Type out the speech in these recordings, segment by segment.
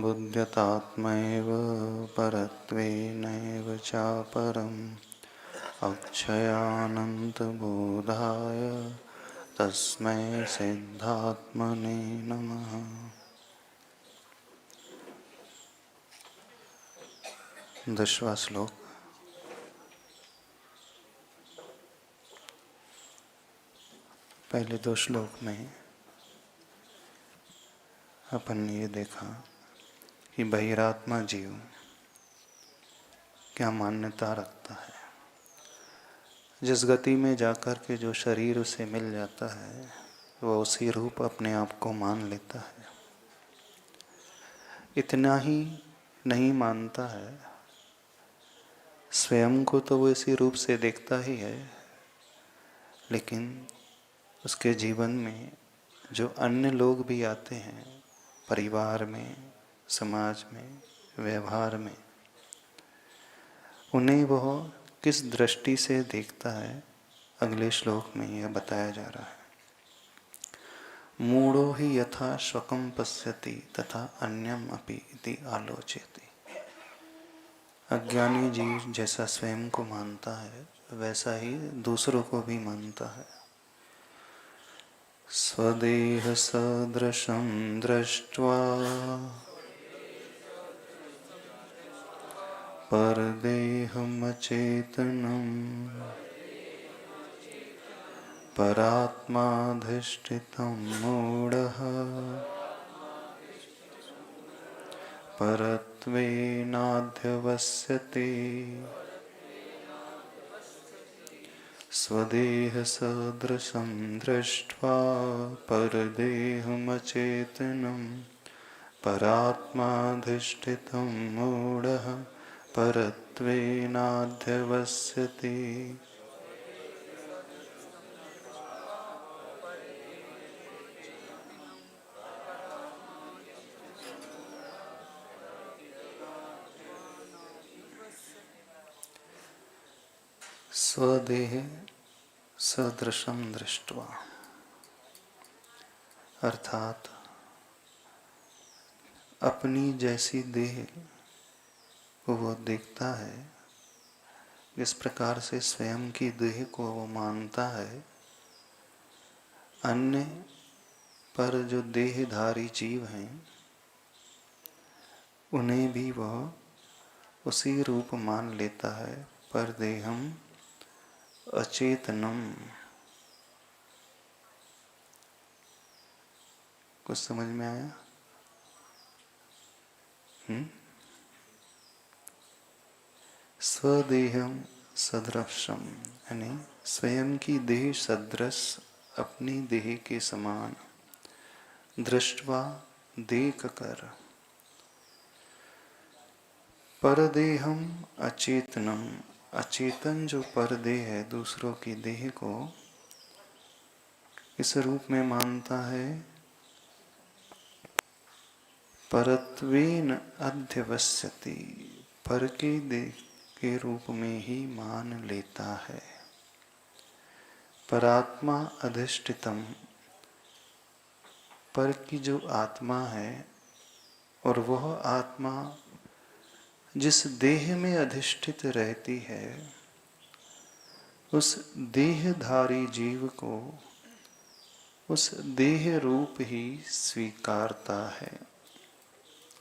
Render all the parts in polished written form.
बुध्यतात्मैव परत्वेनैव चापरम् अक्षयानन्तबोधाय तस्मै सिद्धात्मने नमः। दसवां श्लोक। पहले दो श्लोक में अपन ने ये देखा कि बहिरात्मा जीव क्या मान्यता रखता है। जिस गति में जाकर के जो शरीर उसे मिल जाता है वह उसी रूप अपने आप को मान लेता है। इतना ही नहीं मानता है, स्वयं को तो वो इसी रूप से देखता ही है, लेकिन उसके जीवन में जो अन्य लोग भी आते हैं, परिवार में, समाज में, व्यवहार में, उन्हें वह किस दृष्टि से देखता है, अगले श्लोक में यह बताया जा रहा है। मूढ़ो ही यथा स्वकं पश्यति तथा अन्यम अपि इति आलोचयति। अज्ञानी जीव जैसा स्वयं को मानता है वैसा ही दूसरों को भी मानता है। स्वदेह सदृशं दृष्ट्वा परदेहमचेतनं परात्माधिष्ठितं मूढः परत्वेनाध्यवस्यते। स्वदेह सदृशं दृष्ट्वा परदेहमचेतनं परात्माधिष्ठितं मूढः परत्वेनाध्यवस्यते। स्वदेह सदृशं दृष्ट्वा अर्थात अपनी जैसी देह को वो देखता है, जिस प्रकार से स्वयं की देह को वो मानता है, अन्य पर जो देहधारी जीव हैं उन्हें भी वह उसी रूप मान लेता है। पर देहम अचेतनम। कुछ समझ में आया? स्वदेहम सदृशम यानी स्वयं की देह सदृश, अपनी देह के समान, दृष्टवा देख कर, परदेहम अचेतनम अचेतन जो परदेह है दूसरों की देह को इस रूप में मानता है। परत्वेन अध्यवस्यति पर के देह के रूप में ही मान लेता है। परात्मा अधिष्ठितम पर की जो आत्मा है और वह आत्मा जिस देह में अधिष्ठित रहती है उस देहधारी जीव को उस देह रूप ही स्वीकारता है।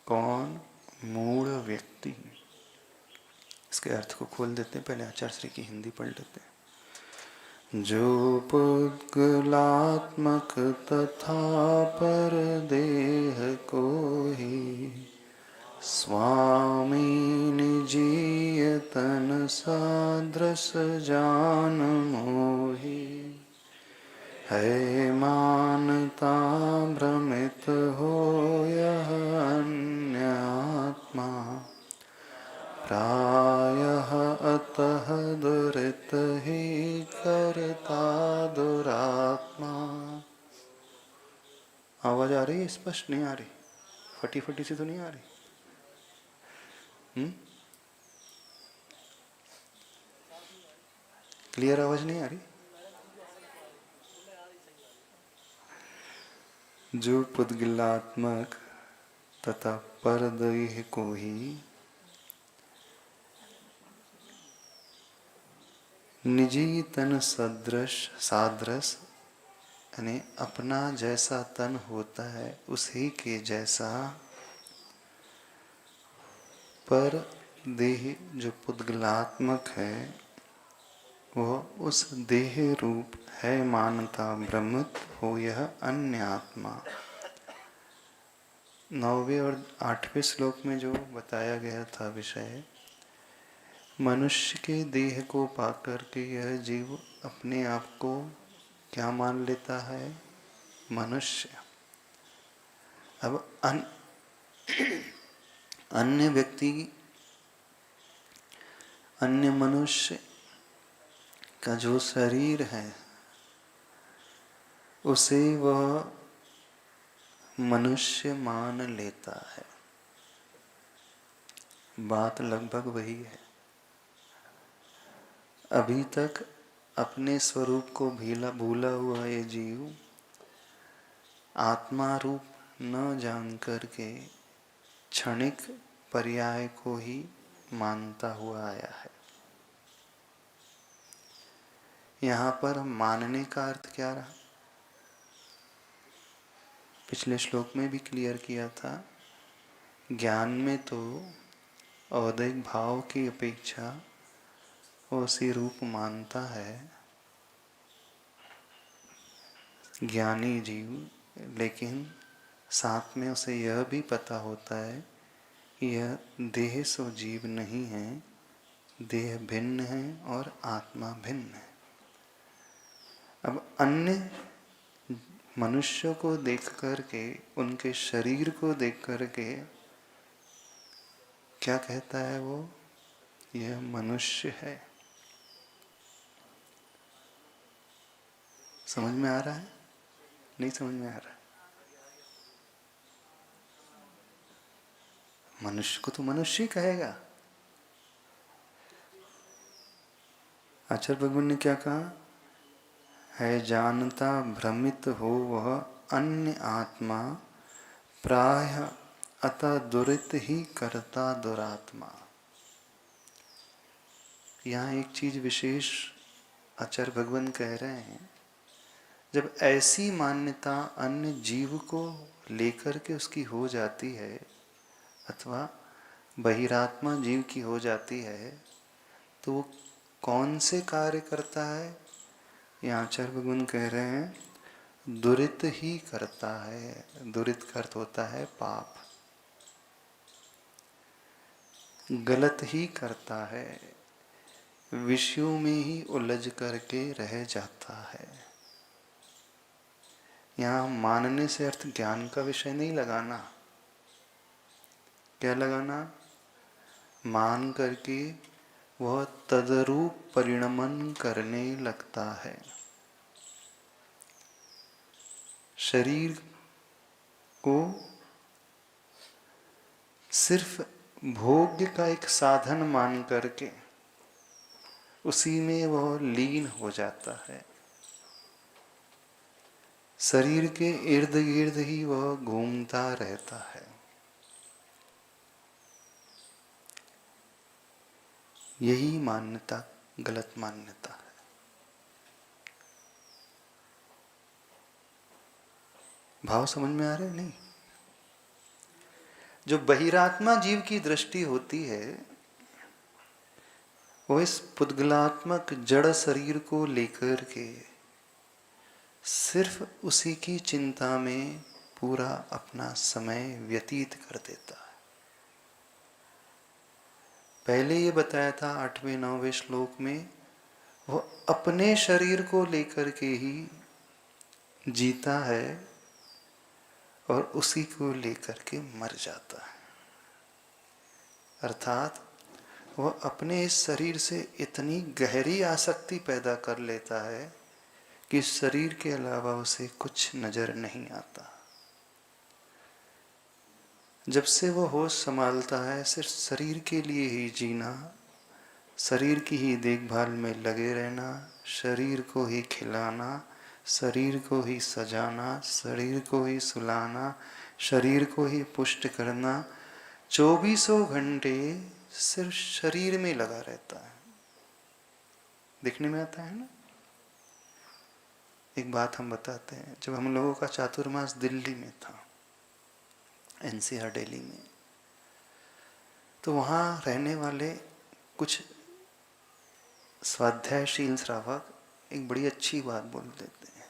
कौन? मूढ़ व्यक्ति। इसके अर्थ को खोल देते हैं, पहले आचार्य श्री की हिंदी पढ़ लेते हैं। जो पुद्गलात्मक तथा पर देह को ही स्वामी निजीयतन सादृश जान मोही, है मानता भ्रमित हो यह अन्य आत्मा, प्रायः अतः दुरित ही करता दुरात्मा। आवाज आ रही है? स्पष्ट नहीं आ रही? फटी फटी सी तो नहीं आ रही? क्लियर आवाज नहीं आ रही? जो पुद्गलात्मक तथा पर देह को ही निजी तन सदृश सादृश यानी अपना जैसा तन होता है उसी के जैसा पर देह जो पुद्गलात्मक है वह उस देह रूप है मानता भ्रमित हो यह अन्य आत्मा। 9वें और 8वें श्लोक में जो बताया गया था विषय, मनुष्य के देह को पाकर के यह जीव अपने आप को क्या मान लेता है? मनुष्य। अब अन्य व्यक्ति, अन्य मनुष्य का जो शरीर है उसे वह मनुष्य मान लेता है। बात लगभग वही है। अभी तक अपने स्वरूप को भूला हुआ ये जीव आत्मा रूप न जान करके क्षणिक पर्याय को ही मानता हुआ आया है। यहाँ पर मानने का अर्थ क्या रहा? पिछले श्लोक में भी क्लियर किया था। ज्ञान में तो औदैहिक भाव की अपेक्षा उसी रूप मानता है ज्ञानी जीव, लेकिन साथ में उसे यह भी पता होता है कि यह देह सो जीव नहीं है, देह भिन्न है और आत्मा भिन्न है। अब अन्य मनुष्यों को देख करके, उनके शरीर को देख करके क्या कहता है वो? यह मनुष्य है। समझ में आ रहा है? नहीं समझ में आ रहा? मनुष्य को तो मनुष्य ही कहेगा। आचार्य भगवान ने क्या कहा है? जानता भ्रमित हो वह अन्य आत्मा, प्राय अतः दुरित ही करता दुरात्मा। यहाँ एक चीज विशेष आचार्य भगवान कह रहे हैं, जब ऐसी मान्यता अन्य जीव को लेकर के उसकी हो जाती है अथवा बहिरात्मा जीव की हो जाती है, तो वो कौन से कार्य करता है? यहाँ आचार्य भगवान कह रहे हैं दुरित ही करता है। दुरित का अर्थ होता है पाप। गलत ही करता है, विषयों में ही उलझ करके रह जाता है। यहाँ मानने से अर्थ ज्ञान का विषय नहीं लगाना। क्या लगाना? मान करके वह तदरूप परिणमन करने लगता है। शरीर को सिर्फ भोग्य का एक साधन मान करके उसी में वह लीन हो जाता है। शरीर के इर्द गिर्द ही वह घूमता रहता है। यही मान्यता गलत मान्यता है। भाव समझ में आ रहे? नहीं। जो बहिरात्मा जीव की दृष्टि होती है वो इस पुद्गलात्मक जड़ शरीर को लेकर के सिर्फ उसी की चिंता में पूरा अपना समय व्यतीत कर देता है। पहले ये बताया था 8वें 9वें श्लोक में, वो अपने शरीर को लेकर के ही जीता है और उसी को लेकर के मर जाता है। अर्थात वह अपने इस शरीर से इतनी गहरी आसक्ति पैदा कर लेता है कि शरीर के अलावा उसे कुछ नजर नहीं आता। जब से वो होश संभालता है सिर्फ शरीर के लिए ही जीना, शरीर की ही देखभाल में लगे रहना, शरीर को ही खिलाना, शरीर को ही सजाना, शरीर को ही सुलाना, शरीर को ही पुष्ट करना 24 घंटे सिर्फ शरीर में लगा रहता है। देखने में आता है ना। एक बात हम बताते हैं, जब हम लोगों का चातुर्मास दिल्ली में था, एनसीआर दिल्ली में, तो वहाँ रहने वाले कुछ स्वाध्यायशील श्रावक एक बड़ी अच्छी बात बोल देते हैं।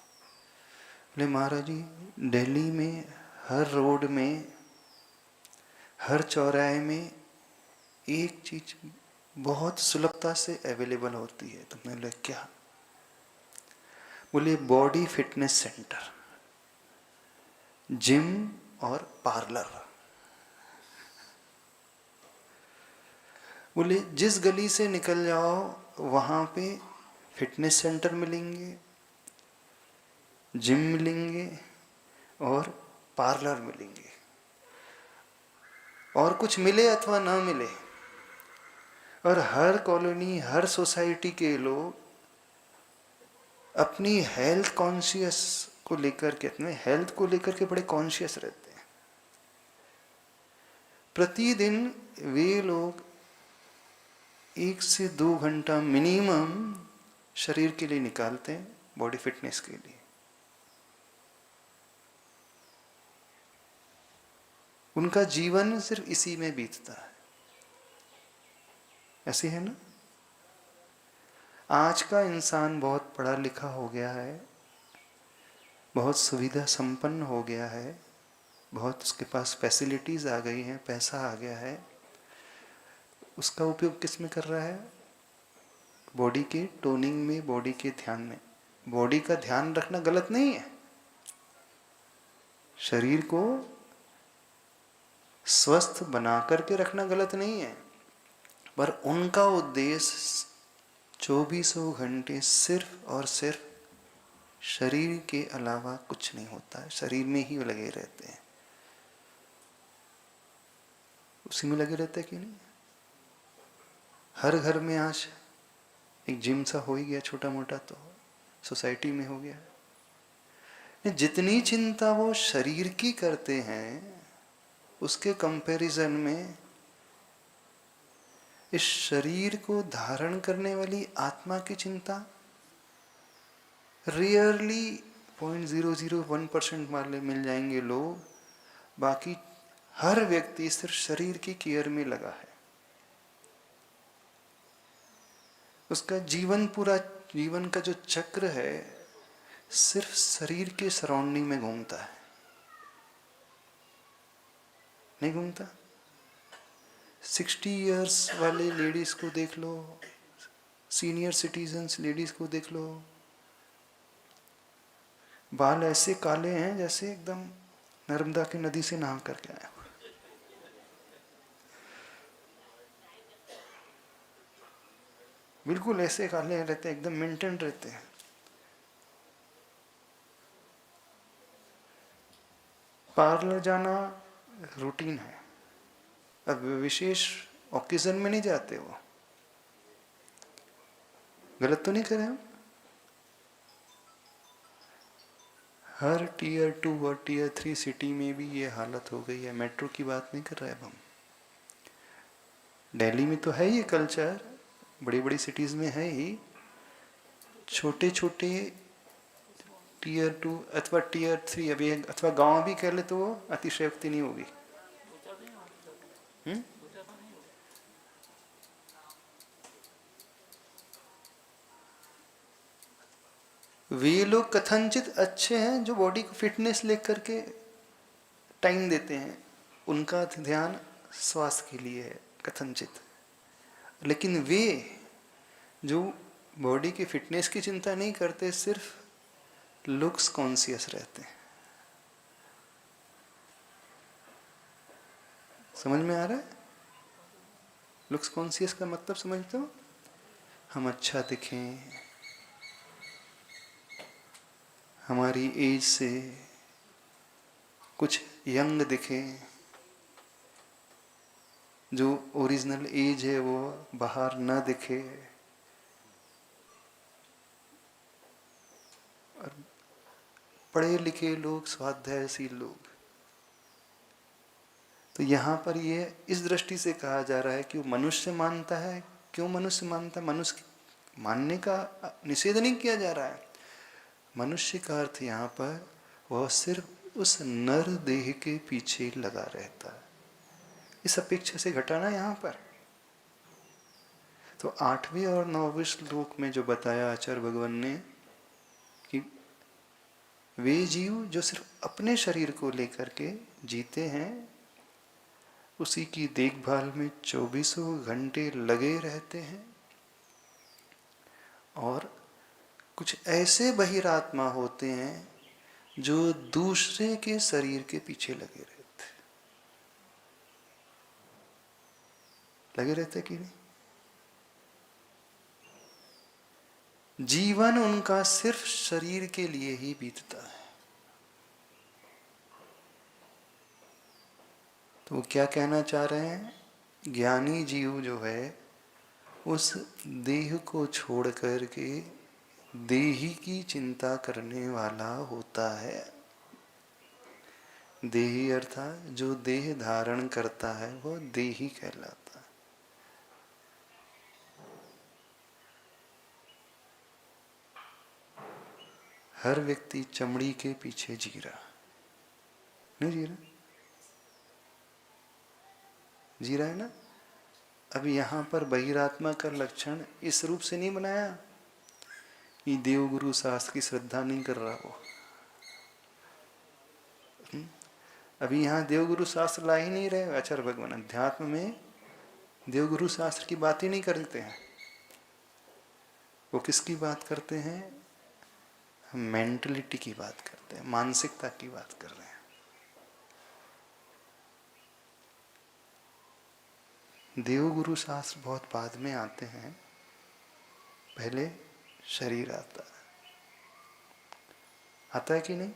बोले महाराज जी, दिल्ली में हर रोड में, हर चौराहे में एक चीज बहुत सुलभता से अवेलेबल होती है। तो मैंने बोला क्या? बोले बॉडी फिटनेस सेंटर, जिम और पार्लर। बोले जिस गली से निकल जाओ वहाँ पे फिटनेस सेंटर मिलेंगे, जिम मिलेंगे और पार्लर मिलेंगे। और कुछ मिले अथवा ना मिले, और हर कॉलोनी, हर सोसाइटी के लोग अपनी हेल्थ कॉन्शियस को लेकर के, अपने हेल्थ को लेकर के बड़े कॉन्शियस रहते हैं। प्रतिदिन वे लोग 1 से 2 घंटा मिनिमम शरीर के लिए निकालते हैं, बॉडी फिटनेस के लिए। उनका जीवन सिर्फ इसी में बीतता है। ऐसे है ना। आज का इंसान बहुत पढ़ा लिखा हो गया है, बहुत सुविधा संपन्न हो गया है, बहुत उसके पास फैसिलिटीज आ गई हैं, पैसा आ गया है। उसका उपयोग किस में कर रहा है? बॉडी के टोनिंग में, बॉडी के ध्यान में। बॉडी का ध्यान रखना गलत नहीं है, शरीर को स्वस्थ बना करके रखना गलत नहीं है, पर उनका उद्देश्य 24 घंटे सिर्फ और सिर्फ शरीर के अलावा कुछ नहीं होता है। शरीर में ही लगे रहते हैं, उसी में लगे रहते हैं कि नहीं। हर घर में आज एक जिम सा हो ही गया, छोटा मोटा, तो सोसाइटी में हो गया। जितनी चिंता वो शरीर की करते हैं, उसके कंपैरिजन में इस शरीर को धारण करने वाली आत्मा की चिंता रियरली 0.001% वाले मिल जाएंगे लोग। बाकी हर व्यक्ति सिर्फ शरीर की केयर में लगा है। उसका जीवन, पूरा जीवन का जो चक्र है, सिर्फ शरीर के सराउंडिंग में घूमता है, नहीं घूमता। 60 इयर्स वाले लेडीज को देख लो, सीनियर सिटीजन्स लेडीज को देख लो, बाल ऐसे काले हैं जैसे एकदम नर्मदा की नदी से नहा करके आए। बिल्कुल ऐसे काले रहते हैं, एकदम मेंटेन रहते हैं। पार्लर जाना रूटीन है। अब विशेष ओकेजन में नहीं जाते वो। गलत तो नहीं करें हम? हर टीयर 2 और टीयर 3 सिटी में भी ये हालत हो गई है। मेट्रो की बात नहीं कर रहे अब हम। दिल्ली में तो है ये कल्चर, बड़ी बड़ी सिटीज में है ही। छोटे छोटे टीयर 2 अथवा टीयर 3 अभी, अथवा गांव भी कह ले तो वो अतिशयोक्ति नहीं होगी। वे लोग कथनचित अच्छे हैं जो बॉडी को फिटनेस लेकर के टाइम देते हैं, उनका ध्यान स्वास्थ्य के लिए है कथनचित। लेकिन वे जो बॉडी की फिटनेस की चिंता नहीं करते, सिर्फ लुक्स कॉन्शियस रहते हैं। समझ में आ रहा है? लुक्स कॉन्शियस का मतलब समझते हो? हम अच्छा दिखें, हमारी एज से कुछ यंग दिखे, जो ओरिजिनल एज है वो बाहर ना दिखे। और पढ़े लिखे लोग, स्वाध्यायशील लोग तो यहाँ पर ये इस दृष्टि से कहा जा रहा है कि वो मनुष्य मानता है। क्यों मनुष्य मानता है? मनुष्य मानने का निषेध नहीं किया जा रहा है। मनुष्य का अर्थ यहाँ पर वह सिर्फ उस नर देह के पीछे लगा रहता है, इस अपेक्षा से घटाना यहाँ पर। तो 8वें और 9वें श्लोक में जो बताया आचार्य भगवान ने कि वे जीव जो सिर्फ अपने शरीर को लेकर के जीते हैं, उसी की देखभाल में 24 घंटे लगे रहते हैं, और कुछ ऐसे बहिरात्मा होते हैं जो दूसरे के शरीर के पीछे लगे रहते कि नहीं? जीवन उनका सिर्फ शरीर के लिए ही बीतता है। तो वो क्या कहना चाह रहे हैं? ज्ञानी जीव जो है उस देह को छोड़ कर के देही की चिंता करने वाला होता है। देही अर्थात जो देह धारण करता है वो देही कहलाता है। हर व्यक्ति चमड़ी के पीछे जी रहा, नहीं जी रहा? जी रहा है ना? अब यहाँ पर बहिरात्मा का लक्षण इस रूप से नहीं बनाया कि देवगुरु शास्त्र की श्रद्धा नहीं कर रहा हो। अभी यहाँ देवगुरु शास्त्र ला ही नहीं रहे आचार्य भगवान। अध्यात्म में देवगुरु शास्त्र की बात ही नहीं करते हैं। वो किसकी बात करते हैं? मेंटलिटी की बात करते हैं, मानसिकता की बात कर रहे हैं। देवगुरु शास्त्र बहुत बाद में आते हैं, पहले शरीर आता है कि नहीं?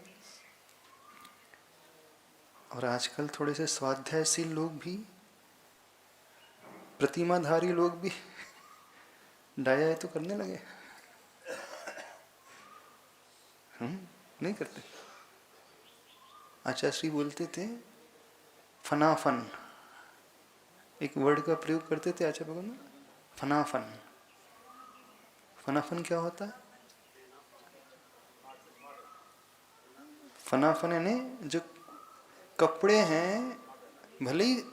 और आजकल थोड़े से स्वाध्यायशील लोग भी, प्रतिमाधारी लोग भी डाया तो करने लगे। नहीं करते। आचार्य श्री बोलते थे फनाफन, एक वर्ड का प्रयोग करते थे आचार्य भगवान, फनाफन। फनाफन क्या होता है? फनाफन यानी जो कपड़े हैं भले ही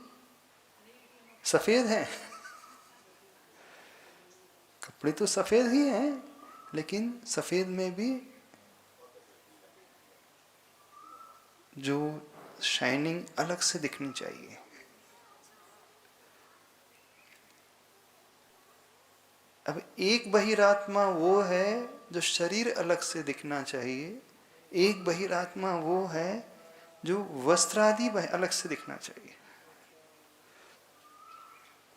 सफेद हैं, कपड़े तो सफेद ही हैं, लेकिन सफेद में भी जो शाइनिंग अलग से दिखनी चाहिए। अब एक बहिरात्मा वो है जो शरीर अलग से दिखना चाहिए, एक बहिरात्मा वो है जो वस्त्र आदि अलग से दिखना चाहिए,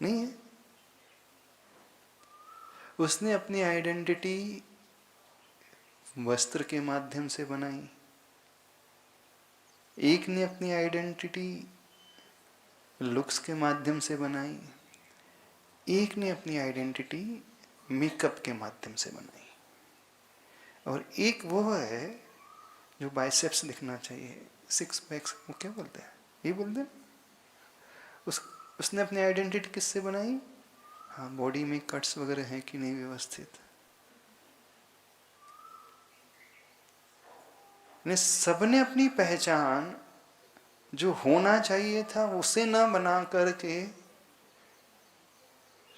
नहीं है? उसने अपनी आइडेंटिटी वस्त्र के माध्यम से बनाई, एक ने अपनी आइडेंटिटी लुक्स के माध्यम से बनाई, एक ने अपनी आइडेंटिटी मेकअप के माध्यम से बनाई, और एक वो है जो बाइसेप्स दिखना चाहिए, सिक्स पैक्स, वो क्या बोलते हैं, ये बोलते हैं। उसने अपनी आइडेंटिटी किससे बनाई? हाँ, बॉडी में कट्स वगैरह हैं कि नहीं व्यवस्थित, ने सबने अपनी पहचान जो होना चाहिए था उसे न बना करके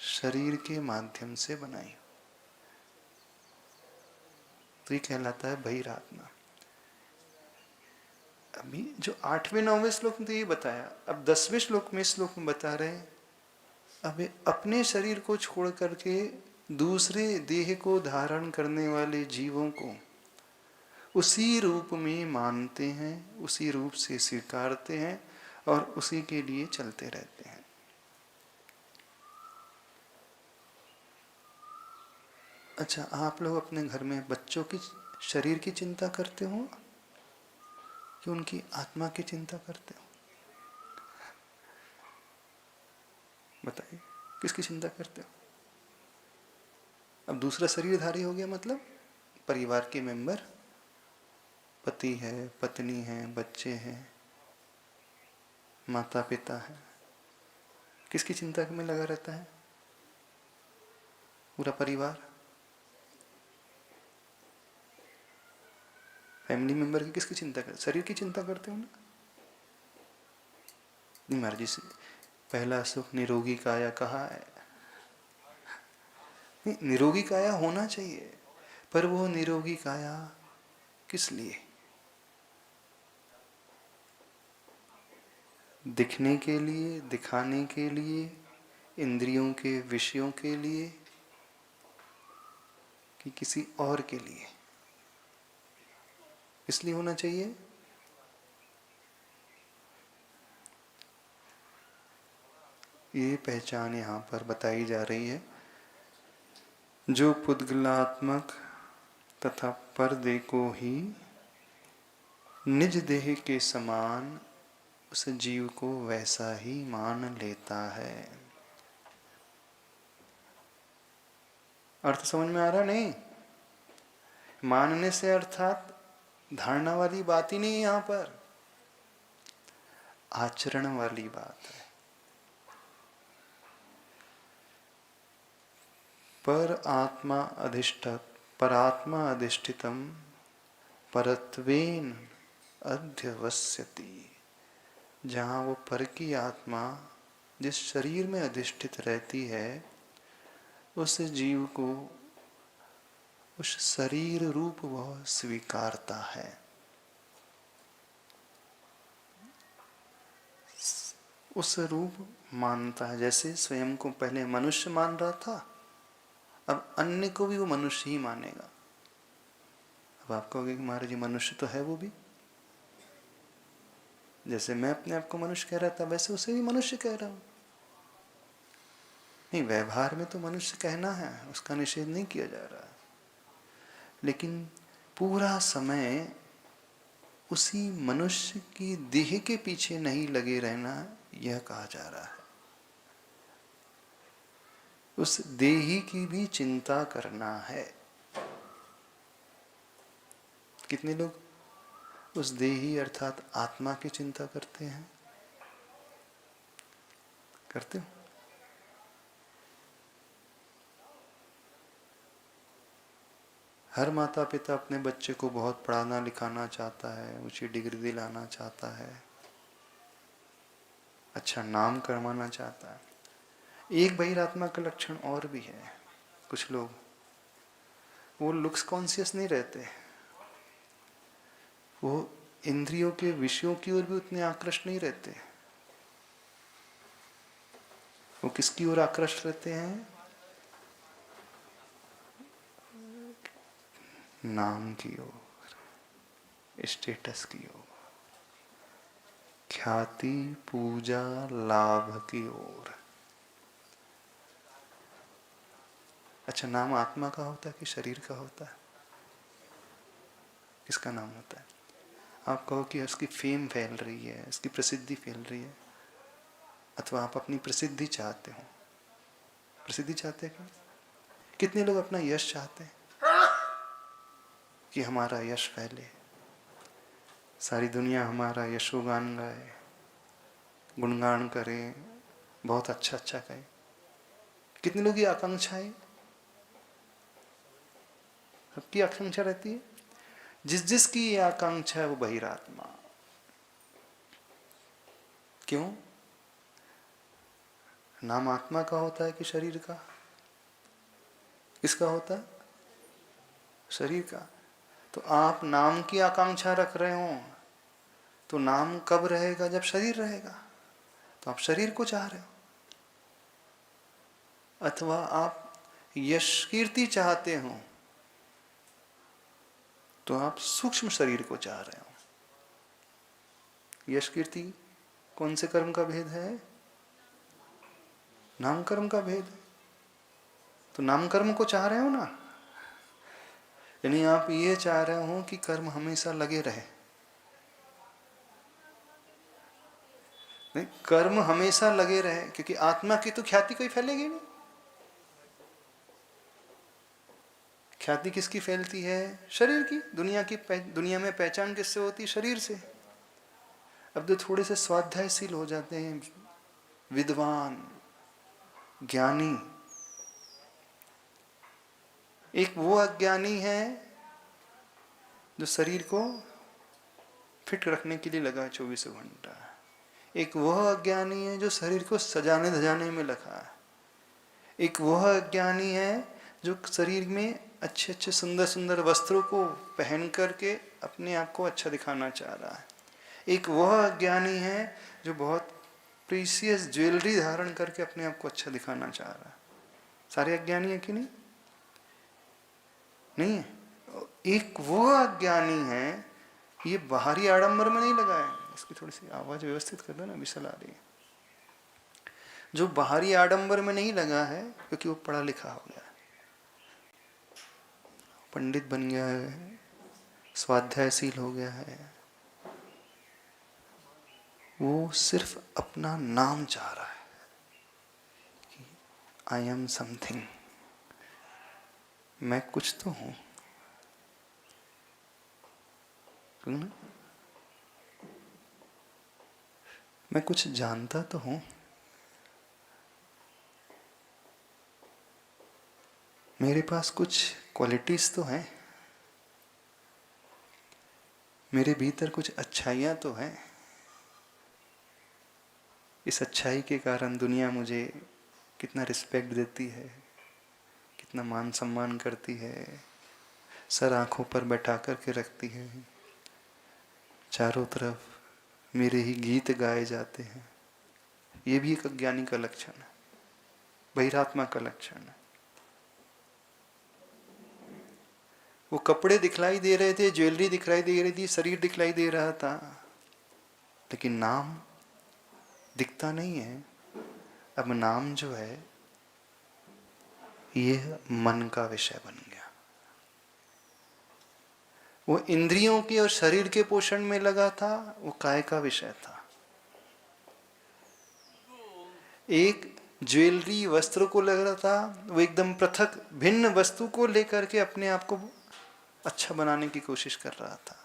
शरीर के माध्यम से बनाई। तो ये कहलाता है बहिरात्मा। अभी जो 8वें 9वें श्लोक में तो ये बताया, अब 10वें श्लोक में बता रहे हैं अब अपने शरीर को छोड़ करके दूसरे देह को धारण करने वाले जीवों को उसी रूप में मानते हैं, उसी रूप से स्वीकारते हैं और उसी के लिए चलते रहते हैं। अच्छा, आप लोग अपने घर में बच्चों की शरीर की चिंता करते हो कि उनकी आत्मा की चिंता करते हो? बताइए, किसकी चिंता करते हो? अब दूसरा शरीरधारी हो गया, मतलब परिवार के मेंबर, पति है, पत्नी है, बच्चे हैं, माता पिता है, किसकी चिंता में लगा रहता है? पूरा परिवार, फैमिली मेंबर की किसकी चिंता करते? शरीर की चिंता करते हो ना? नहीं महाराज जी, पहला सुख निरोगी काया कहा है। नहीं, निरोगी काया होना चाहिए, पर वो निरोगी काया किस लिए? दिखने के लिए, दिखाने के लिए, इंद्रियों के विषयों के लिए, कि किसी और के लिए? इसलिए होना चाहिए। ये पहचान यहाँ पर बताई जा रही है। जो पुद्गलात्मक तथा परदे को ही निज देह के समान उस जीव को वैसा ही मान लेता है। अर्थ समझ में आ रहा? नहीं, मानने से अर्थात धारणा वाली बात ही नहीं है, यहाँ पर आचरण वाली बात है। परात्मा अधिष्ठितम परत्वेन अध्यवस्यति। जहाँ वो पर की आत्मा जिस शरीर में अधिष्ठित रहती है, उस जीव को उस शरीर रूप वह स्वीकारता है। उस रूप मानता है। जैसे स्वयं को पहले मनुष्य मान रहा था, अब अन्य को भी वो मनुष्य ही मानेगा। अब आप कहोगे कि महाराज जी मनुष्य तो है वो भी, जैसे मैं अपने आप को मनुष्य कह रहा था वैसे उसे भी मनुष्य कह रहा हूँ। नहीं, व्यवहार में तो मनुष्य कहना है, उसका निषेध नहीं किया जा रहा है, लेकिन पूरा समय उसी मनुष्य की देह के पीछे नहीं लगे रहना, यह कहा जा रहा है। उस देही की भी चिंता करना है। कितने लोग उस देही अर्थात आत्मा की चिंता करते हैं? करते हो? हर माता पिता अपने बच्चे को बहुत पढ़ाना लिखाना चाहता है, ऊंची डिग्री दिलाना चाहता है, अच्छा नाम करवाना चाहता है। एक बहिरात्मा का लक्षण और भी है। कुछ लोग वो लुक्स कॉन्शियस नहीं रहते, वो इंद्रियों के विषयों की ओर भी उतने आकृष्ट नहीं रहते। वो किसकी ओर आकृष्ट रहते हैं? नाम की ओर, स्टेटस की ओर, ख्याति पूजा लाभ की ओर। अच्छा, नाम आत्मा का होता है कि शरीर का होता है? किसका नाम होता है? आप कहो कि उसकी फेम फैल रही है, उसकी प्रसिद्धि फैल रही है, अथवा आप अपनी प्रसिद्धि चाहते हो। प्रसिद्धि चाहते हैं क्या? कितने लोग अपना यश चाहते हैं कि हमारा यश फैले, सारी दुनिया हमारा यशोगान गाए, गुणगान करे, बहुत अच्छा अच्छा कहे। कितने लोग की आकांक्षा है? सबकी आकांक्षा रहती है। जिस जिसकी ये आकांक्षा है वो बहिरात्मा। क्यों? नाम आत्मा का होता है कि शरीर का? किसका होता है? शरीर का। तो आप नाम की आकांक्षा रख रहे हो, तो नाम कब रहेगा? जब शरीर रहेगा। तो आप शरीर को चाह रहे हो। अथवा आप यश कीर्ति चाहते हो, तो आप सूक्ष्म शरीर को चाह रहे हो। यश कीर्ति कौन से कर्म का भेद है? नाम कर्म का भेद है। तो नाम कर्म को चाह रहे हो ना, यानी आप ये चाह रहे हो कि कर्म हमेशा लगे रहे। नहीं, कर्म हमेशा लगे रहे, क्योंकि आत्मा की तो ख्याति कोई फैलेगी नहीं। ख्याति किसकी फैलती है? शरीर की। दुनिया में पहचान किससे होती है? शरीर से। अब जो थोड़े से स्वाध्यायशील हो जाते हैं, विद्वान ज्ञानी, एक वो अज्ञानी है जो शरीर को फिट रखने के लिए लगा है 24 घंटा, एक वह अज्ञानी है जो शरीर को सजाने धजाने में लगा है, एक वह अज्ञानी है जो शरीर में अच्छे अच्छे सुंदर सुंदर वस्त्रों को पहन करके अपने आप को अच्छा दिखाना चाह रहा है, एक वह अज्ञानी है जो बहुत प्रीसियस ज्वेलरी धारण करके अपने आप को अच्छा दिखाना चाह रहा है। सारे अज्ञानी है कि नहीं? नहीं है। एक वह अज्ञानी है, ये बाहरी आडंबर में नहीं लगा है। इसकी थोड़ी सी आवाज व्यवस्थित कर दो ना, विसल आ रही है। जो बाहरी आडंबर में नहीं लगा है क्योंकि वो पढ़ा लिखा हो गया है, पंडित बन गया है, स्वाध्यायशील हो गया है, वो सिर्फ अपना नाम चाह रहा है कि आई एम समथिंग, मैं कुछ तो हूं ना, मैं कुछ जानता तो हूं, मेरे पास कुछ क्वालिटीज तो हैं, मेरे भीतर कुछ अच्छाइयाँ तो हैं, इस अच्छाई के कारण दुनिया मुझे कितना रिस्पेक्ट देती है, कितना मान सम्मान करती है, सर आंखों पर बैठा करके रखती है, चारों तरफ मेरे ही गीत गाए जाते हैं। ये भी एक अज्ञानी का लक्षण है, बहिरात्मा का लक्षण है। वो कपड़े दिखलाई दे रहे थे, ज्वेलरी दिखलाई दे रही थी, शरीर दिखलाई दे रहा था, लेकिन नाम दिखता नहीं है। अब नाम जो है ये मन का विषय बन गया। वो इंद्रियों की और शरीर के पोषण में लगा था, वो काय का विषय था। एक ज्वेलरी वस्त्र को लग रहा था, वो एकदम पृथक भिन्न वस्तु को लेकर के अपने आप को अच्छा बनाने की कोशिश कर रहा था।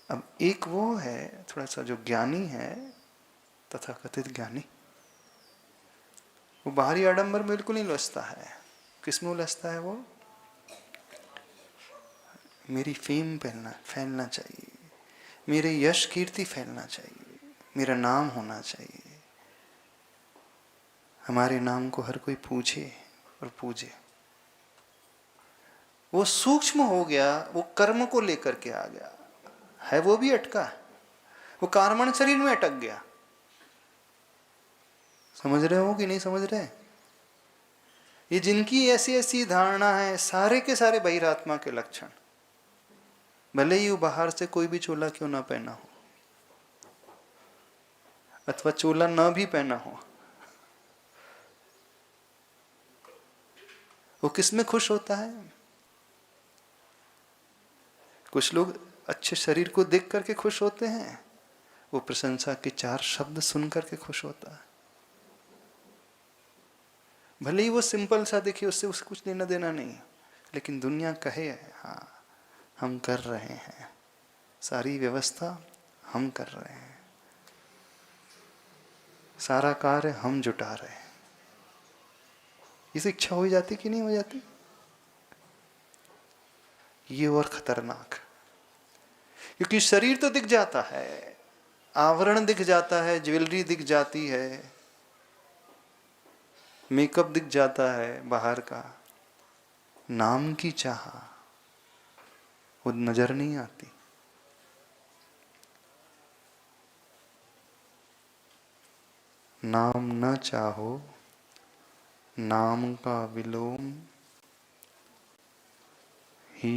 अब एक वो है थोड़ा सा जो ज्ञानी है, तथाकथित ज्ञानी, वो बाहरी आडंबर बिल्कुल नहीं उलझता है। किसमें उलझता है वो? मेरी फेम फैलना चाहिए, मेरे यश कीर्ति फैलना चाहिए, मेरा नाम होना चाहिए, हमारे नाम को हर कोई पूछे और पूजे। वो सूक्ष्म हो गया, वो कर्म को लेकर के आ गया है, वो भी अटका, वो कार्मण शरीर में अटक गया। समझ रहे हो कि नहीं समझ रहे? ये जिनकी ऐसी ऐसी धारणा है, सारे के सारे बहिरात्मा के लक्षण, भले ही वो बाहर से कोई भी चोला क्यों ना पहना हो, अथवा चोला ना भी पहना हो, वो किस में खुश होता है? कुछ लोग अच्छे शरीर को देख करके खुश होते हैं, वो प्रशंसा के 4 शब्द सुन करके खुश होता है। भले ही वो सिंपल सा दिखे, उससे कुछ लेना देना नहीं, लेकिन दुनिया कहे हाँ हम कर रहे हैं, सारी व्यवस्था हम कर रहे हैं, सारा कार्य हम जुटा रहे हैं, इस इच्छा हो जाती कि नहीं हो जाती? ये और खतरनाक, क्योंकि शरीर तो दिख जाता है, आवरण दिख जाता है, ज्वेलरी दिख जाती है, मेकअप दिख जाता है बाहर का, नाम की चाह वो नजर नहीं आती। नाम न चाहो, नाम का विलोम ही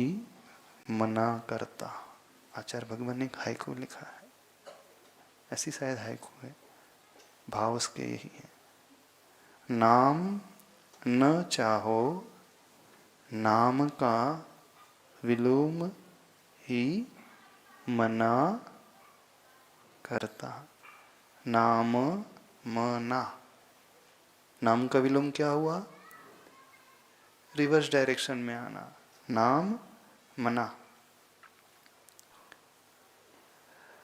मना करता। आचार्य भगवान ने हाइकू लिखा है, ऐसी शायद हाइकू है, भाव उसके यही है। नाम न चाहो, नाम का विलोम ही मना करता। नाम मना, नाम का विलोम क्या हुआ? रिवर्स डायरेक्शन में आना, नाम मना।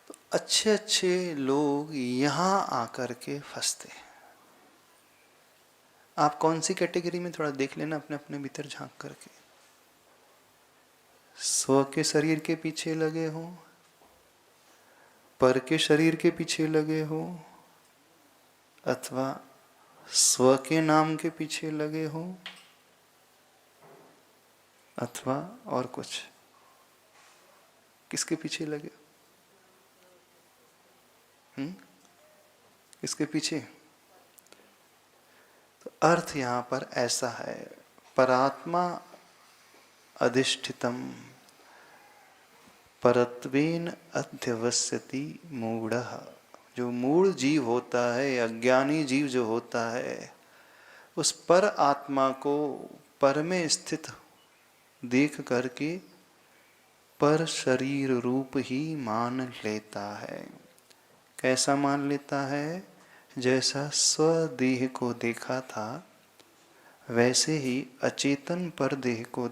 तो अच्छे अच्छे लोग यहां आकर के फंसते हैं। आप कौन सी कैटेगरी में, थोड़ा देख लेना अपने अपने भीतर झांक करके। स्व के शरीर के पीछे लगे हो, पर के शरीर के पीछे लगे हो, अथवा स्व के नाम के पीछे लगे हो, अथवा और कुछ। किसके पीछे लगे? किसके पीछे? तो अर्थ यहां पर ऐसा है, परात्मा अधिष्ठितम परत्वेन अध्यवस्यति मूढ़ः। जो मूढ़ जीव होता है, अज्ञानी जीव जो होता है, उस पर आत्मा को पर में स्थित देख करके पर शरीर रूप ही मान लेता है। कैसा मान लेता है? जैसा स्वदेह को देखा था, वैसे ही अचेतन परदेह को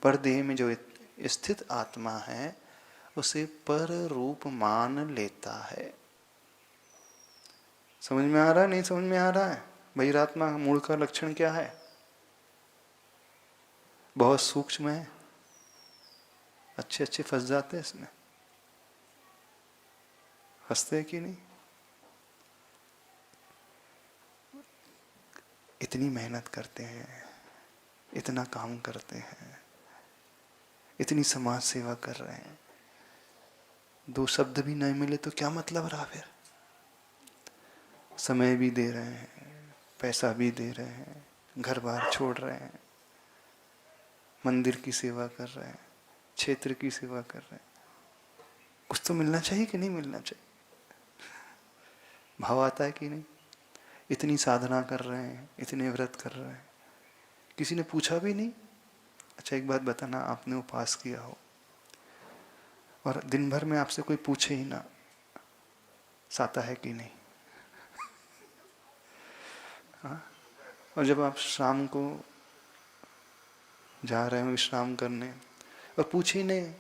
परदेह में जो स्थित आत्मा है उसे पर रूप मान लेता है। समझ में आ रहा है? नहीं समझ में आ रहा है? बहिरात्मा मूल का लक्षण क्या है? बहुत सूक्ष्म है, अच्छे अच्छे फंस जाते हैं इसमें। फंसते हैं कि नहीं? इतनी मेहनत करते हैं, इतना काम करते हैं, इतनी समाज सेवा कर रहे हैं, दो शब्द भी नहीं मिले तो क्या मतलब रहा फिर? समय भी दे रहे हैं, पैसा भी दे रहे हैं, घर बार छोड़ रहे हैं, मंदिर की सेवा कर रहे हैं, क्षेत्र की सेवा कर रहे हैं, कुछ तो मिलना चाहिए कि नहीं मिलना चाहिए? भाव आता है कि नहीं? इतनी साधना कर रहे हैं, इतने व्रत कर रहे हैं, किसी ने पूछा भी नहीं। अच्छा एक बात बताना, आपने उपास किया हो और दिन भर में आपसे कोई पूछे ही ना साता है कि नहीं, हाँ? और जब आप शाम को जा रहे हो विश्राम करने और पूछे ही नहीं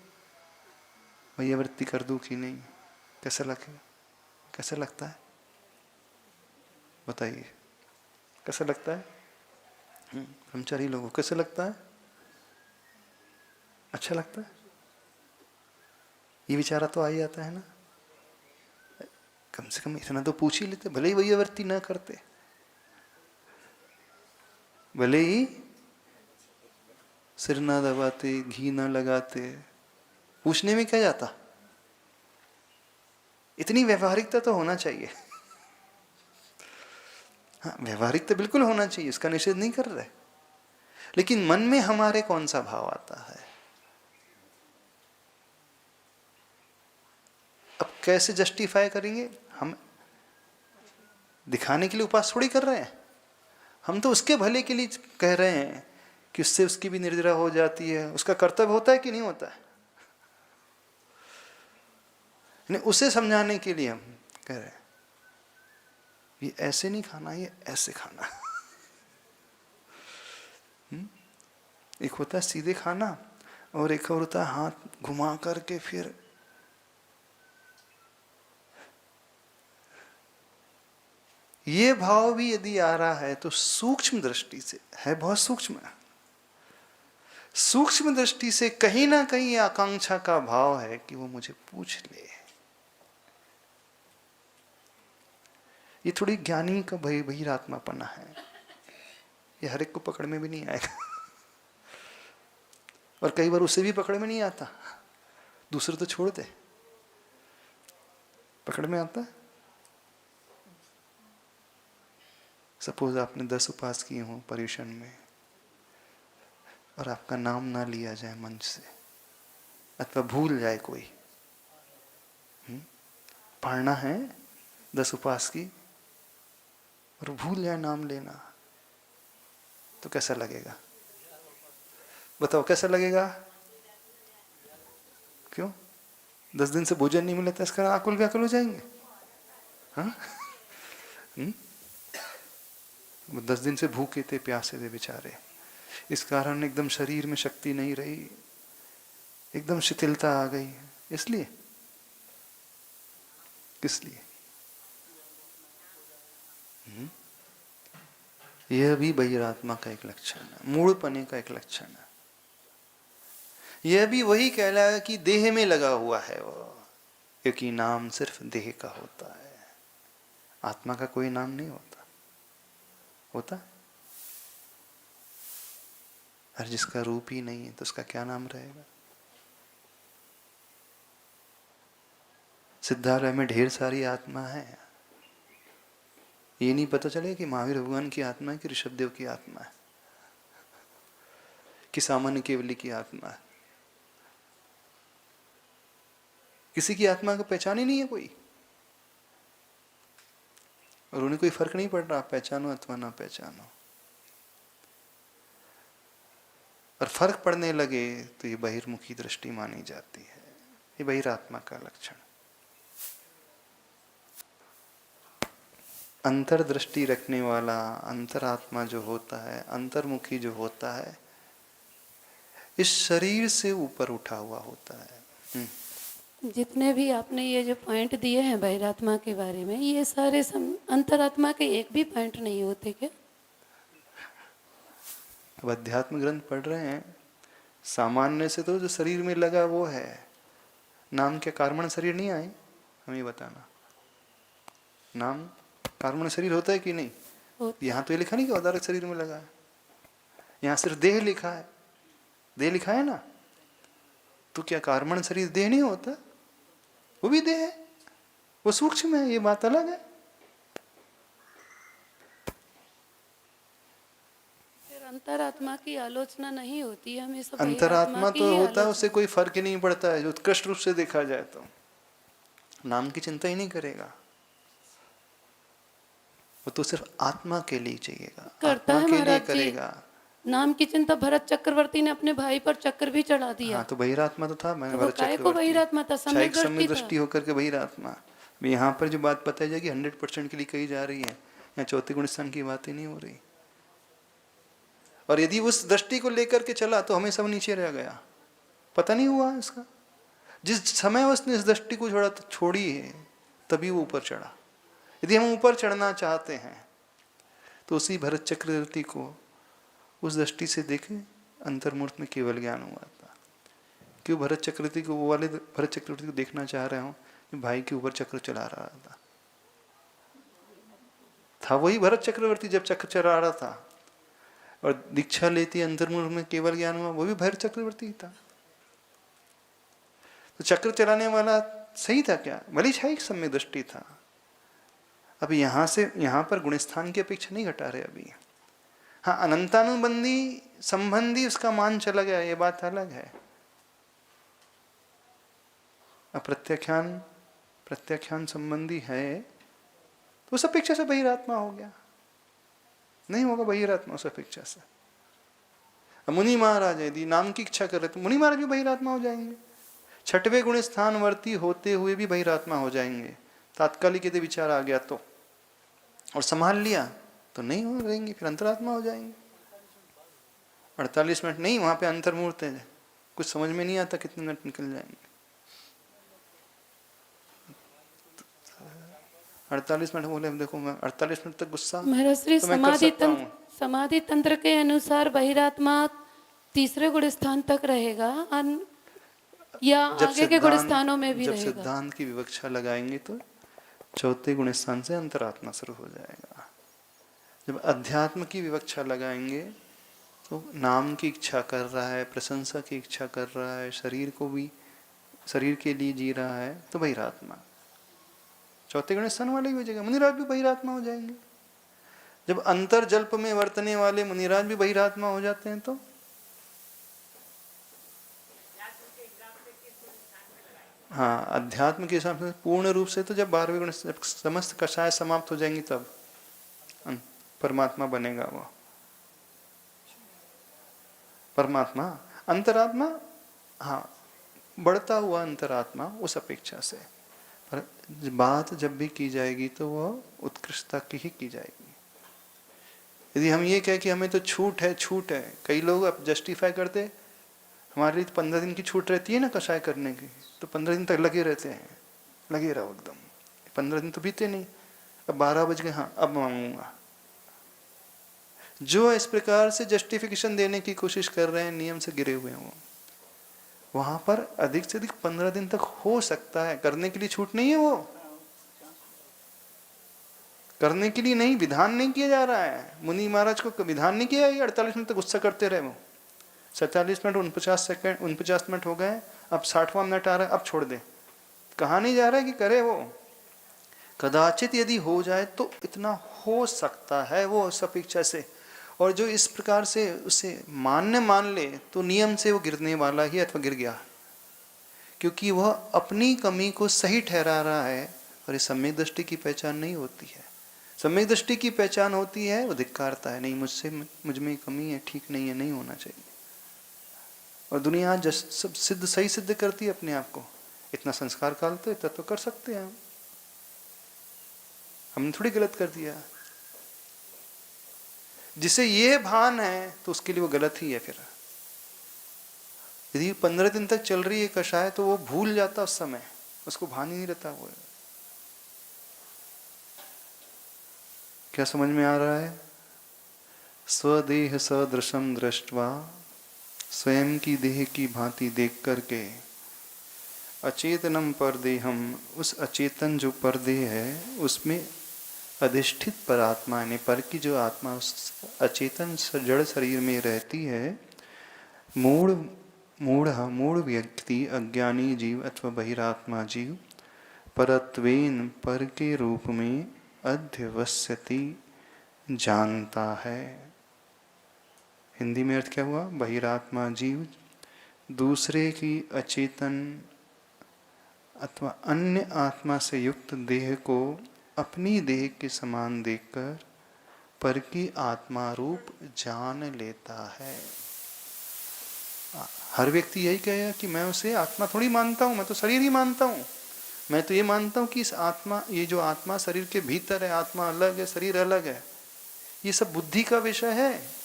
भैया वृत्ति कर दूं कि नहीं, कैसा लगेगा? कैसा लगता है बताइए? कैसा लगता है? ब्रह्मचारी लोगों कैसे लगता है? अच्छा लगता है? ये विचारा तो आ ही आता है ना, कम से कम इतना तो पूछ ही लेते, भले ही वही वृत्ति ना करते, भले ही सिर ना दबाते, घी ना लगाते, पूछने में क्या जाता? इतनी व्यवहारिकता तो होना चाहिए। हाँ व्यवहारिकता बिल्कुल होना चाहिए, इसका निषेध नहीं कर रहे, लेकिन मन में हमारे कौन सा भाव आता है? अब कैसे जस्टिफाई करेंगे? हम दिखाने के लिए उपास थोड़ी कर रहे हैं, हम तो उसके भले के लिए कह रहे हैं कि उससे उसकी भी निर्जरा हो जाती है। उसका कर्तव्य होता है कि नहीं होता है? नहीं, उसे समझाने के लिए हम कह रहे हैं ये ऐसे नहीं खाना, ये ऐसे खाना। एक होता है सीधे खाना और एक और होता है हाथ घुमा करके फिर। ये भाव भी यदि आ रहा है तो सूक्ष्म दृष्टि से है, बहुत सूक्ष्म है। सूक्ष्म दृष्टि से कहीं ना कहीं आकांक्षा का भाव है कि वो मुझे पूछ ले। ये थोड़ी ज्ञानी का बहिरात्मापना है, ये हर एक को पकड़ में भी नहीं आएगा। और कई बार उसे भी पकड़ में नहीं आता, दूसरे तो छोड़ दे, पकड़ में आता है। सपोज आपने 10 उपास किए हों पर्यूषण में और आपका नाम ना लिया जाए मंच से, अथवा भूल जाए कोई, पढ़ना है 10 उपास की और भूल जाए नाम लेना, तो कैसा लगेगा? बताओ कैसा लगेगा? क्यों? 10 दिन से भोजन नहीं मिला था इसका आकुल व्याकुल हो जाएंगे? हाँ? 10 दिन से भूखे थे, प्यासे थे बेचारे, इस कारण एकदम शरीर में शक्ति नहीं रही, एकदम शिथिलता आ गई, इसलिए किस लिए? यह भी बहिरात्मा का एक लक्षण है, मूढ़पने का एक लक्षण है। यह भी वही कहलाएगा कि देह में लगा हुआ है वो, क्योंकि नाम सिर्फ देह का होता है, आत्मा का कोई नाम नहीं होता। होता? और जिसका रूप ही नहीं है तो उसका क्या नाम रहेगा? सिद्धार्थ में ढेर सारी आत्मा है, ये नहीं पता चले कि महावीर भगवान की आत्मा है कि ऋषभदेव की आत्मा है कि सामान्य केवली की आत्मा है। किसी की आत्मा का पहचान ही नहीं है कोई, और उन्हें कोई फर्क नहीं पड़ रहा पहचानो अथवा ना पहचानो। और फर्क पड़ने लगे तो ये बहिर्मुखी दृष्टि मानी जाती है, ये बहिरात्मा का लक्षण। अंतर्दृष्टि रखने वाला अंतरात्मा जो होता है, अंतर्मुखी जो होता है, इस शरीर से ऊपर उठा हुआ होता है। जितने भी आपने ये जो पॉइंट दिए हैं बहिरात्मा के बारे में, ये सारे अंतरात्मा के एक भी पॉइंट नहीं होते क्या? अब अध्यात्म ग्रंथ पढ़ रहे हैं, सामान्य से तो जो शरीर में लगा वो है, नाम के कारण शरीर नहीं आए, हमें बताना। नाम कारण शरीर होता है कि नहीं? यहाँ तो ये लिखा नहीं कि औदारक शरीर में लगा है, यहाँ सिर्फ देह लिखा है, देह लिखा है ना, तो क्या कारण शरीर देह नहीं होता? वो भी देह है, वो सूक्ष्म है, ये बात अलग है। अंतरात्मा की आलोचना नहीं होती, हमेशा अंतरात्मा तो होता है, उससे कोई फर्क ही नहीं पड़ता है, जो उत्कृष्ट रूप से देखा जाए तो नाम की चिंता ही नहीं करेगा, वो तो सिर्फ आत्मा के लिए चाहिएगा, आत्मा के लिए करेगा। नाम की चिंता भरत चक्रवर्ती ने अपने भाई पर चक्र भी चढ़ा दिया। हाँ, तो बहिरात्मा तो था, मैंने भरत चक्रवर्ती बहिरात्मा था, सम्यक दृष्टि होकर के बहिरात्मा। यहाँ पर जो बात बताई जाएगी 100% के लिए कही जा रही है, यहाँ चौथे गुण स्थान की बात ही नहीं हो रही। और यदि उस दृष्टि को लेकर के चला तो हमें सब नीचे रह गया, पता नहीं हुआ इसका। जिस समय उसने इस दृष्टि को छोड़ा छोड़ी है, तभी वो ऊपर चढ़ा। यदि हम ऊपर चढ़ना चाहते हैं तो उसी भरत चक्रवर्ती को उस दृष्टि से देखे, अंतर्मूर्त में केवल ज्ञान हुआ था। क्यों भरत चक्रवर्ती को, वो वाले भरत चक्रवर्ती को देखना चाह रहे हो, भाई के ऊपर चक्र चला रहा था वही भरत चक्रवर्ती जब चक्र चला रहा था, और दीक्षा लेती अंतर्मुख में केवल ज्ञान हुआ, वो भी भरत चक्रवर्ती था। तो चक्र चलाने वाला सही था क्या? भली छाई सम्यक दृष्टि था। अभी यहां से यहां पर गुणस्थान की अपेक्षा नहीं घटा रहे अभी। हाँ, अनंतानुबंधी संबंधी उसका मान चला गया, ये बात अलग है। प्रत्याख्यान संबंधी है तो उस अपेक्षा से बहिरात्मा हो गया, नहीं होगा बहिरात्मा उस अपेक्षा से। मुनि महाराज यदि नाम की इच्छा कर रहे तो मुनि महाराज भी बहिरात्मा हो जाएंगे, छठवें गुण स्थानवर्ती होते हुए भी बहिरात्मा हो जाएंगे। तात्कालिक यदि विचार आ गया तो, और संभाल लिया तो नहीं हो रहेंगे, फिर अंतरात्मा हो जाएंगे। 48 मिनट नहीं, वहां पे अंतर्मूर्त है, कुछ समझ में नहीं आता कितने मिनट निकल जाएंगे। 48 मिनट बोले, देखो मैं 48 मिनट तक गुस्सा तो समाधि तंत्र के अनुसार बहिरात्मा तीसरे गुण स्थान तक रहेगा या आगे के गुण स्थानों में भी जब रहेगा? सिद्धांत की विवक्षा लगाएंगे तो चौथे गुण स्थान से अंतरात्मा शुरू हो जाएगा। जब अध्यात्म की विवक्षा लगाएंगे तो नाम की इच्छा कर रहा है, प्रशंसा की इच्छा कर रहा है, शरीर को भी, शरीर के लिए जी रहा है, तो बहिरात्मा। चौथे गुण स्थान वाले भी हो जाएगा, मुनिराज भी बहिरात्मा हो जाएंगे। जब अंतर जल्प में वर्तने वाले मुनिराज भी बहिरात्मा हो जाते हैं तो हाँ, अध्यात्म के हिसाब से पूर्ण रूप से तो जब 12वें गुण समस्त कषाय समाप्त हो जाएंगी तब परमात्मा बनेगा वो परमात्मा। अंतरात्मा हाँ, बढ़ता हुआ अंतरात्मा उस अपेक्षा से, पर बात जब भी की जाएगी तो वह उत्कृष्टता की ही की जाएगी। यदि हम ये कहें कि हमें तो छूट है, कई लोग अब जस्टिफाई करते, हमारे लिए 15 दिन की छूट रहती है ना कषाय करने की, तो 15 दिन तक लगे रहते हैं, लगे रहो एकदम 15 दिन तो बीते नहीं, अब 12 बज गए, हाँ अब मांगूंगा। जो इस प्रकार से जस्टिफिकेशन देने की कोशिश कर रहे हैं, नियम से गिरे हुए हैं, वो वहां पर अधिक से अधिक 15 दिन तक हो सकता है, करने के लिए छूट नहीं है, वो करने के लिए नहीं, विधान नहीं किया जा रहा है। मुनि महाराज को विधान नहीं किया, ये 48 मिनट तक गुस्सा करते रहे, वो 47 मिनट 49 मिनट हो गए, अब 60वां मिनट आ रहा है, अब छोड़ दे। कहा नहीं जा रहा है कि करे वो, कदाचित यदि हो जाए तो इतना हो सकता है वो उस अपेक्षा से। और जो इस प्रकार से उसे मान ले तो नियम से वो गिरने वाला ही अथवा गिर गया, क्योंकि वह अपनी कमी को सही ठहरा रहा है। और ये सम्यक दृष्टि की पहचान नहीं होती है। सम्यक दृष्टि की पहचान होती है वो धिक्कारता है, नहीं मुझ में कमी है, ठीक नहीं है, नहीं होना चाहिए। और दुनिया आज सब सही सिद्ध करती है अपने आप को, इतना संस्कार काल तो इतना तो कर सकते हैं हमने थोड़ी गलत कर दिया। जिसे ये भान है तो उसके लिए वो गलत ही है। फिर यदि 15 दिन तक चल रही है कषाय तो वो भूल जाता उस समय, उसको भान ही नहीं रहता। वो क्या समझ में आ रहा है? स्वदेह सदृशम दृष्टवा, स्वयं की देह की भांति देख करके, अचेतनम परदेहम, उस अचेतन जो परदेह है उसमें अधिष्ठित पर आत्मा, यानी पर की जो आत्मा उस अचेतन जड़ शरीर में रहती है, मूढ़ व्यक्ति, अज्ञानी जीव अथवा बहिरात्मा जीव, परत्वेन पर के रूप में अध्यवस्यति जानता है। हिंदी में अर्थ क्या हुआ? बहिरात्मा जीव दूसरे की अचेतन अथवा अन्य आत्मा से युक्त देह को अपनी देह के समान देखकर पर की आत्मा रूप जान लेता है। हर व्यक्ति यही कहेगा कि मैं उसे आत्मा थोड़ी मानता हूँ, मैं तो शरीर ही मानता हूँ। मैं तो ये मानता हूँ कि इस आत्मा, ये जो आत्मा शरीर के भीतर है, आत्मा अलग है, शरीर अलग है। ये सब बुद्धि का विषय है।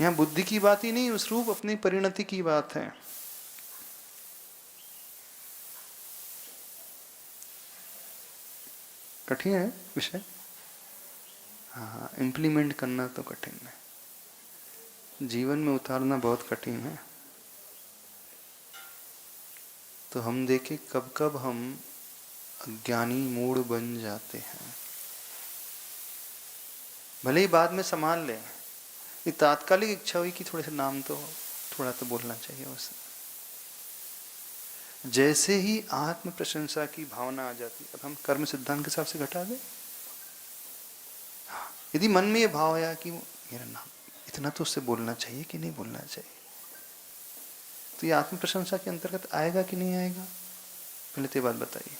यहाँ बुद्धि की बात ही नहीं, उस रूप अपनी परिणति की बात है। कठिन है विषय, हाँ, इम्प्लीमेंट करना तो कठिन है, जीवन में उतारना बहुत कठिन है। तो हम देखें कब कब हम अज्ञानी मूढ़ बन जाते हैं। भले ही बाद में संभाल लें, ये तात्कालिक इच्छा हुई कि थोड़े से नाम तो थोड़ा तो बोलना चाहिए उसे। जैसे ही आत्म प्रशंसा की भावना आ जाती, अब हम कर्म सिद्धांत के हिसाब से घटा दें, यदि मन में ये भाव आया कि मेरा नाम इतना तो उससे बोलना चाहिए कि नहीं बोलना चाहिए, तो ये आत्म प्रशंसा के अंतर्गत आएगा कि नहीं आएगा? पहले तो ये बात बताइए,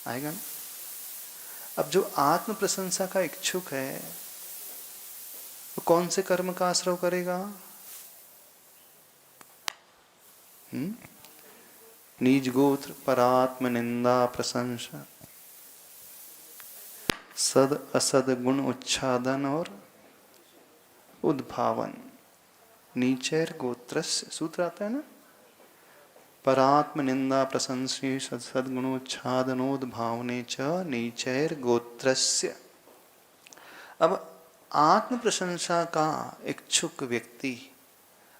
आएगा ना? अब जो आत्म प्रशंसा का इच्छुक है वो कौन से कर्म का आश्रय करेगा? निज गोत्र परात्म निंदा प्रशंसा, सद असद गुण उच्छादन और उद्भावन। नीचैर गोत्रस्य, सूत्र आता है ना, परात्म निंदा प्रशंसी सद्गुणोच्छादनोद्भावने च नीचैर गोत्रस्य। अब आत्म प्रशंसा का इच्छुक व्यक्ति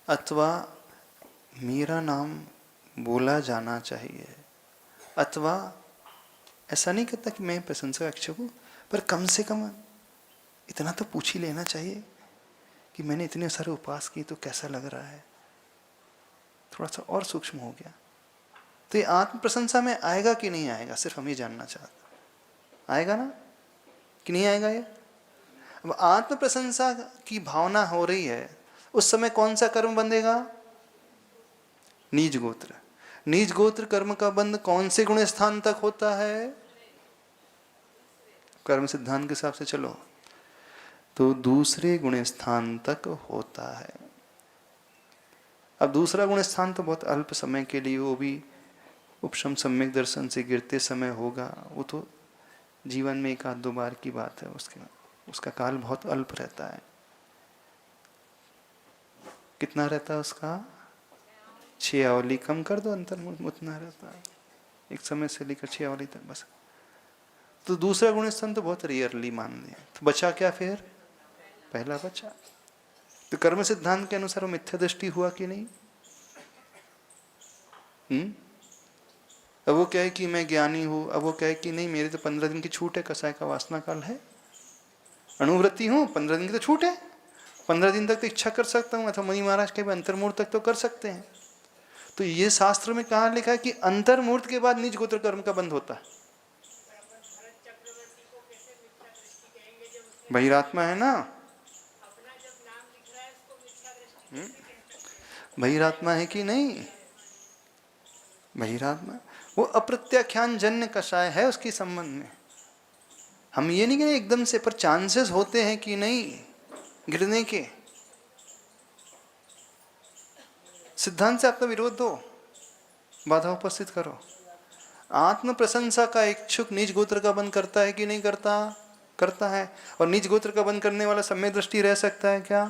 अथवा मेरा नाम बोला जाना चाहिए, अथवा ऐसा नहीं कहता कि मैं प्रशंसा का इच्छुक हूँ, पर कम से कम इतना तो पूछ ही लेना चाहिए कि मैंने इतने सारे उपास किए तो कैसा लग रहा है, थोड़ा सा और सूक्ष्म हो गया। तो ये आत्म प्रशंसा में आएगा कि नहीं आएगा, सिर्फ हम ये जानना चाहते। आएगा ना कि नहीं आएगा ये? अब आत्म प्रशंसा की भावना हो रही है, उस समय कौन सा कर्म बंधेगा? नीज गोत्र। नीज गोत्र कर्म का बंध कौन से गुण स्थान तक होता है? कर्म सिद्धांत के हिसाब से चलो तो दूसरे गुण स्थान तक होता है। अब दूसरा गुण स्थान तो बहुत अल्प समय के लिए, वो भी उपशम सम्यक दर्शन से गिरते समय होगा, वो तो जीवन में 1-2 बार की बात है, उसका काल बहुत अल्प रहता है। कितना रहता है उसका? 6 अवली कम कर दो, अंतर उतना रहता है। एक समय से लेकर 6 वाली तक बस। तो दूसरा गुण स्थान तो बहुत रेयरली मान लिया। तो बचा क्या फिर? पहला बचा। तो कर्म सिद्धांत के अनुसार वो मिथ्या दृष्टि हुआ कि नहीं? अब वो कहे कि मैं ज्ञानी हूं, अब वो कहे कि नहीं मेरे तो 15 दिन की छूट है, कसाय का वासना काल है, अणुवृत्ति हूं, 15 दिन की तो छूट है, 15 दिन तक तो इच्छा कर सकता हूं, अथवा मुनि महाराज के भी अंतर्मुहूर्त तक तो कर सकते हैं। तो ये शास्त्र में कहाँ लिखा है कि अंतर्मुहूर्त के बाद निज गोत्र कर्म का बंद होता है? बहिरात्मा है ना, बहिरात्मा है कि नहीं? बहिरात्मा वो अप्रत्याख्यान जन्य कषाय है उसकी संबंध में। हम ये नहीं कह रहे एकदम से, पर चांसेस होते हैं कि नहीं गिरने के। सिद्धांत से अपना विरोध दो, बाधा उपस्थित करो। आत्म प्रशंसा का इच्छुक निज गोत्र का बंद करता है कि नहीं करता? करता है। और निज गोत्र का बंद करने वाला सम्यक दृष्टि रह सकता है क्या?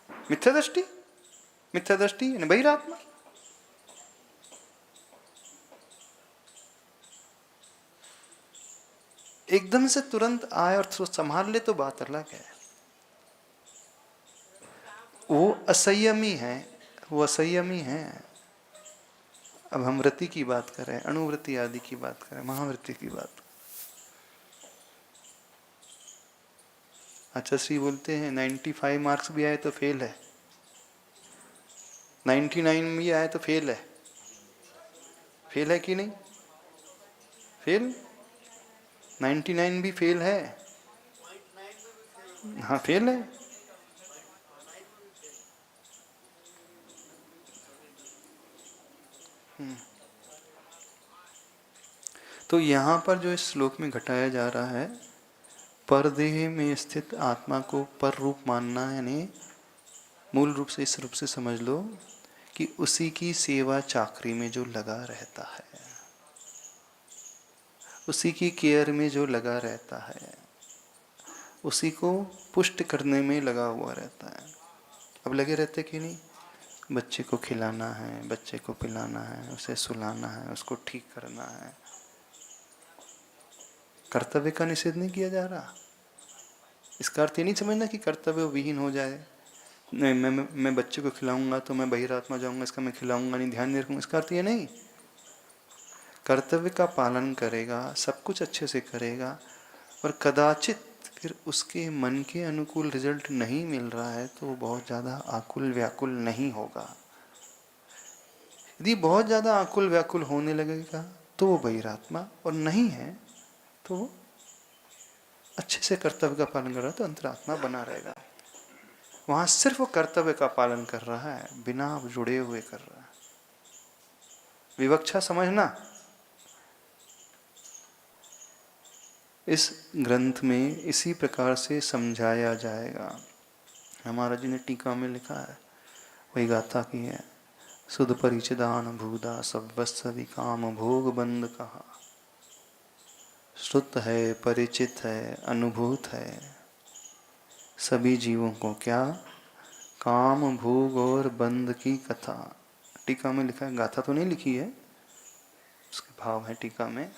मिथ्या दृष्टि, मिथ्या दृष्टि यानी बहिरात्मा। एकदम से तुरंत आए और संभाल ले तो बात अलग है। वो असंयमी है, वो असंयमी है। अब हम वृत्ति की बात करें, अणुवृत्ति आदि की बात करें, महावृत्ति की बात। अच्छा श्री बोलते हैं 95 मार्क्स भी आए तो फेल है, 99 भी आए तो फेल है। फेल है कि नहीं? फेल, 99 भी फेल है। हाँ फेल है। तो यहाँ पर जो इस श्लोक में घटाया जा रहा है, परदेह में स्थित आत्मा को पर रूप मानना, यानी मूल रूप से इस रूप से समझ लो कि उसी की सेवा चाकरी में जो लगा रहता है, उसी की केयर में जो लगा रहता है, उसी को पुष्ट करने में लगा हुआ रहता है। अब लगे रहते कि नहीं? बच्चे को खिलाना है, बच्चे को पिलाना है, उसे सुलाना है, उसको ठीक करना है। कर्तव्य का निषेध नहीं किया जा रहा। इसका अर्थ ये नहीं समझना कि कर्तव्य विहीन हो जाए। नहीं, मैं बच्चे को खिलाऊंगा तो मैं बहिरात्मा जाऊंगा, इसका मैं खिलाऊंगा नहीं, ध्यान नहीं रखूंगा, इसका अर्थ ये नहीं। कर्तव्य का पालन करेगा, सब कुछ अच्छे से करेगा, और कदाचित फिर उसके मन के अनुकूल रिजल्ट नहीं मिल रहा है तो वो बहुत ज़्यादा आकुल व्याकुल नहीं होगा। यदि बहुत ज़्यादा आकुल व्याकुल होने लगेगा तो वो बहिरात्मा, और नहीं है तो वो अच्छे से कर्तव्य का पालन कर रहा है तो अंतरात्मा बना रहेगा। वहाँ सिर्फ वो कर्तव्य का पालन कर रहा है, बिना जुड़े हुए कर रहा है। विवक्षा समझना। इस ग्रंथ में इसी प्रकार से समझाया जाएगा। हमारा जी ने टीका में लिखा है, वही गाथा की है। सुध परिचिदान भूदा सव्वस्वी काम भोग बंद कहा। श्रुत है, परिचित है, अनुभूत है सभी जीवों को क्या? काम भोग और बंद की कथा। टीका में लिखा है, गाथा तो नहीं लिखी है, उसके भाव है टीका में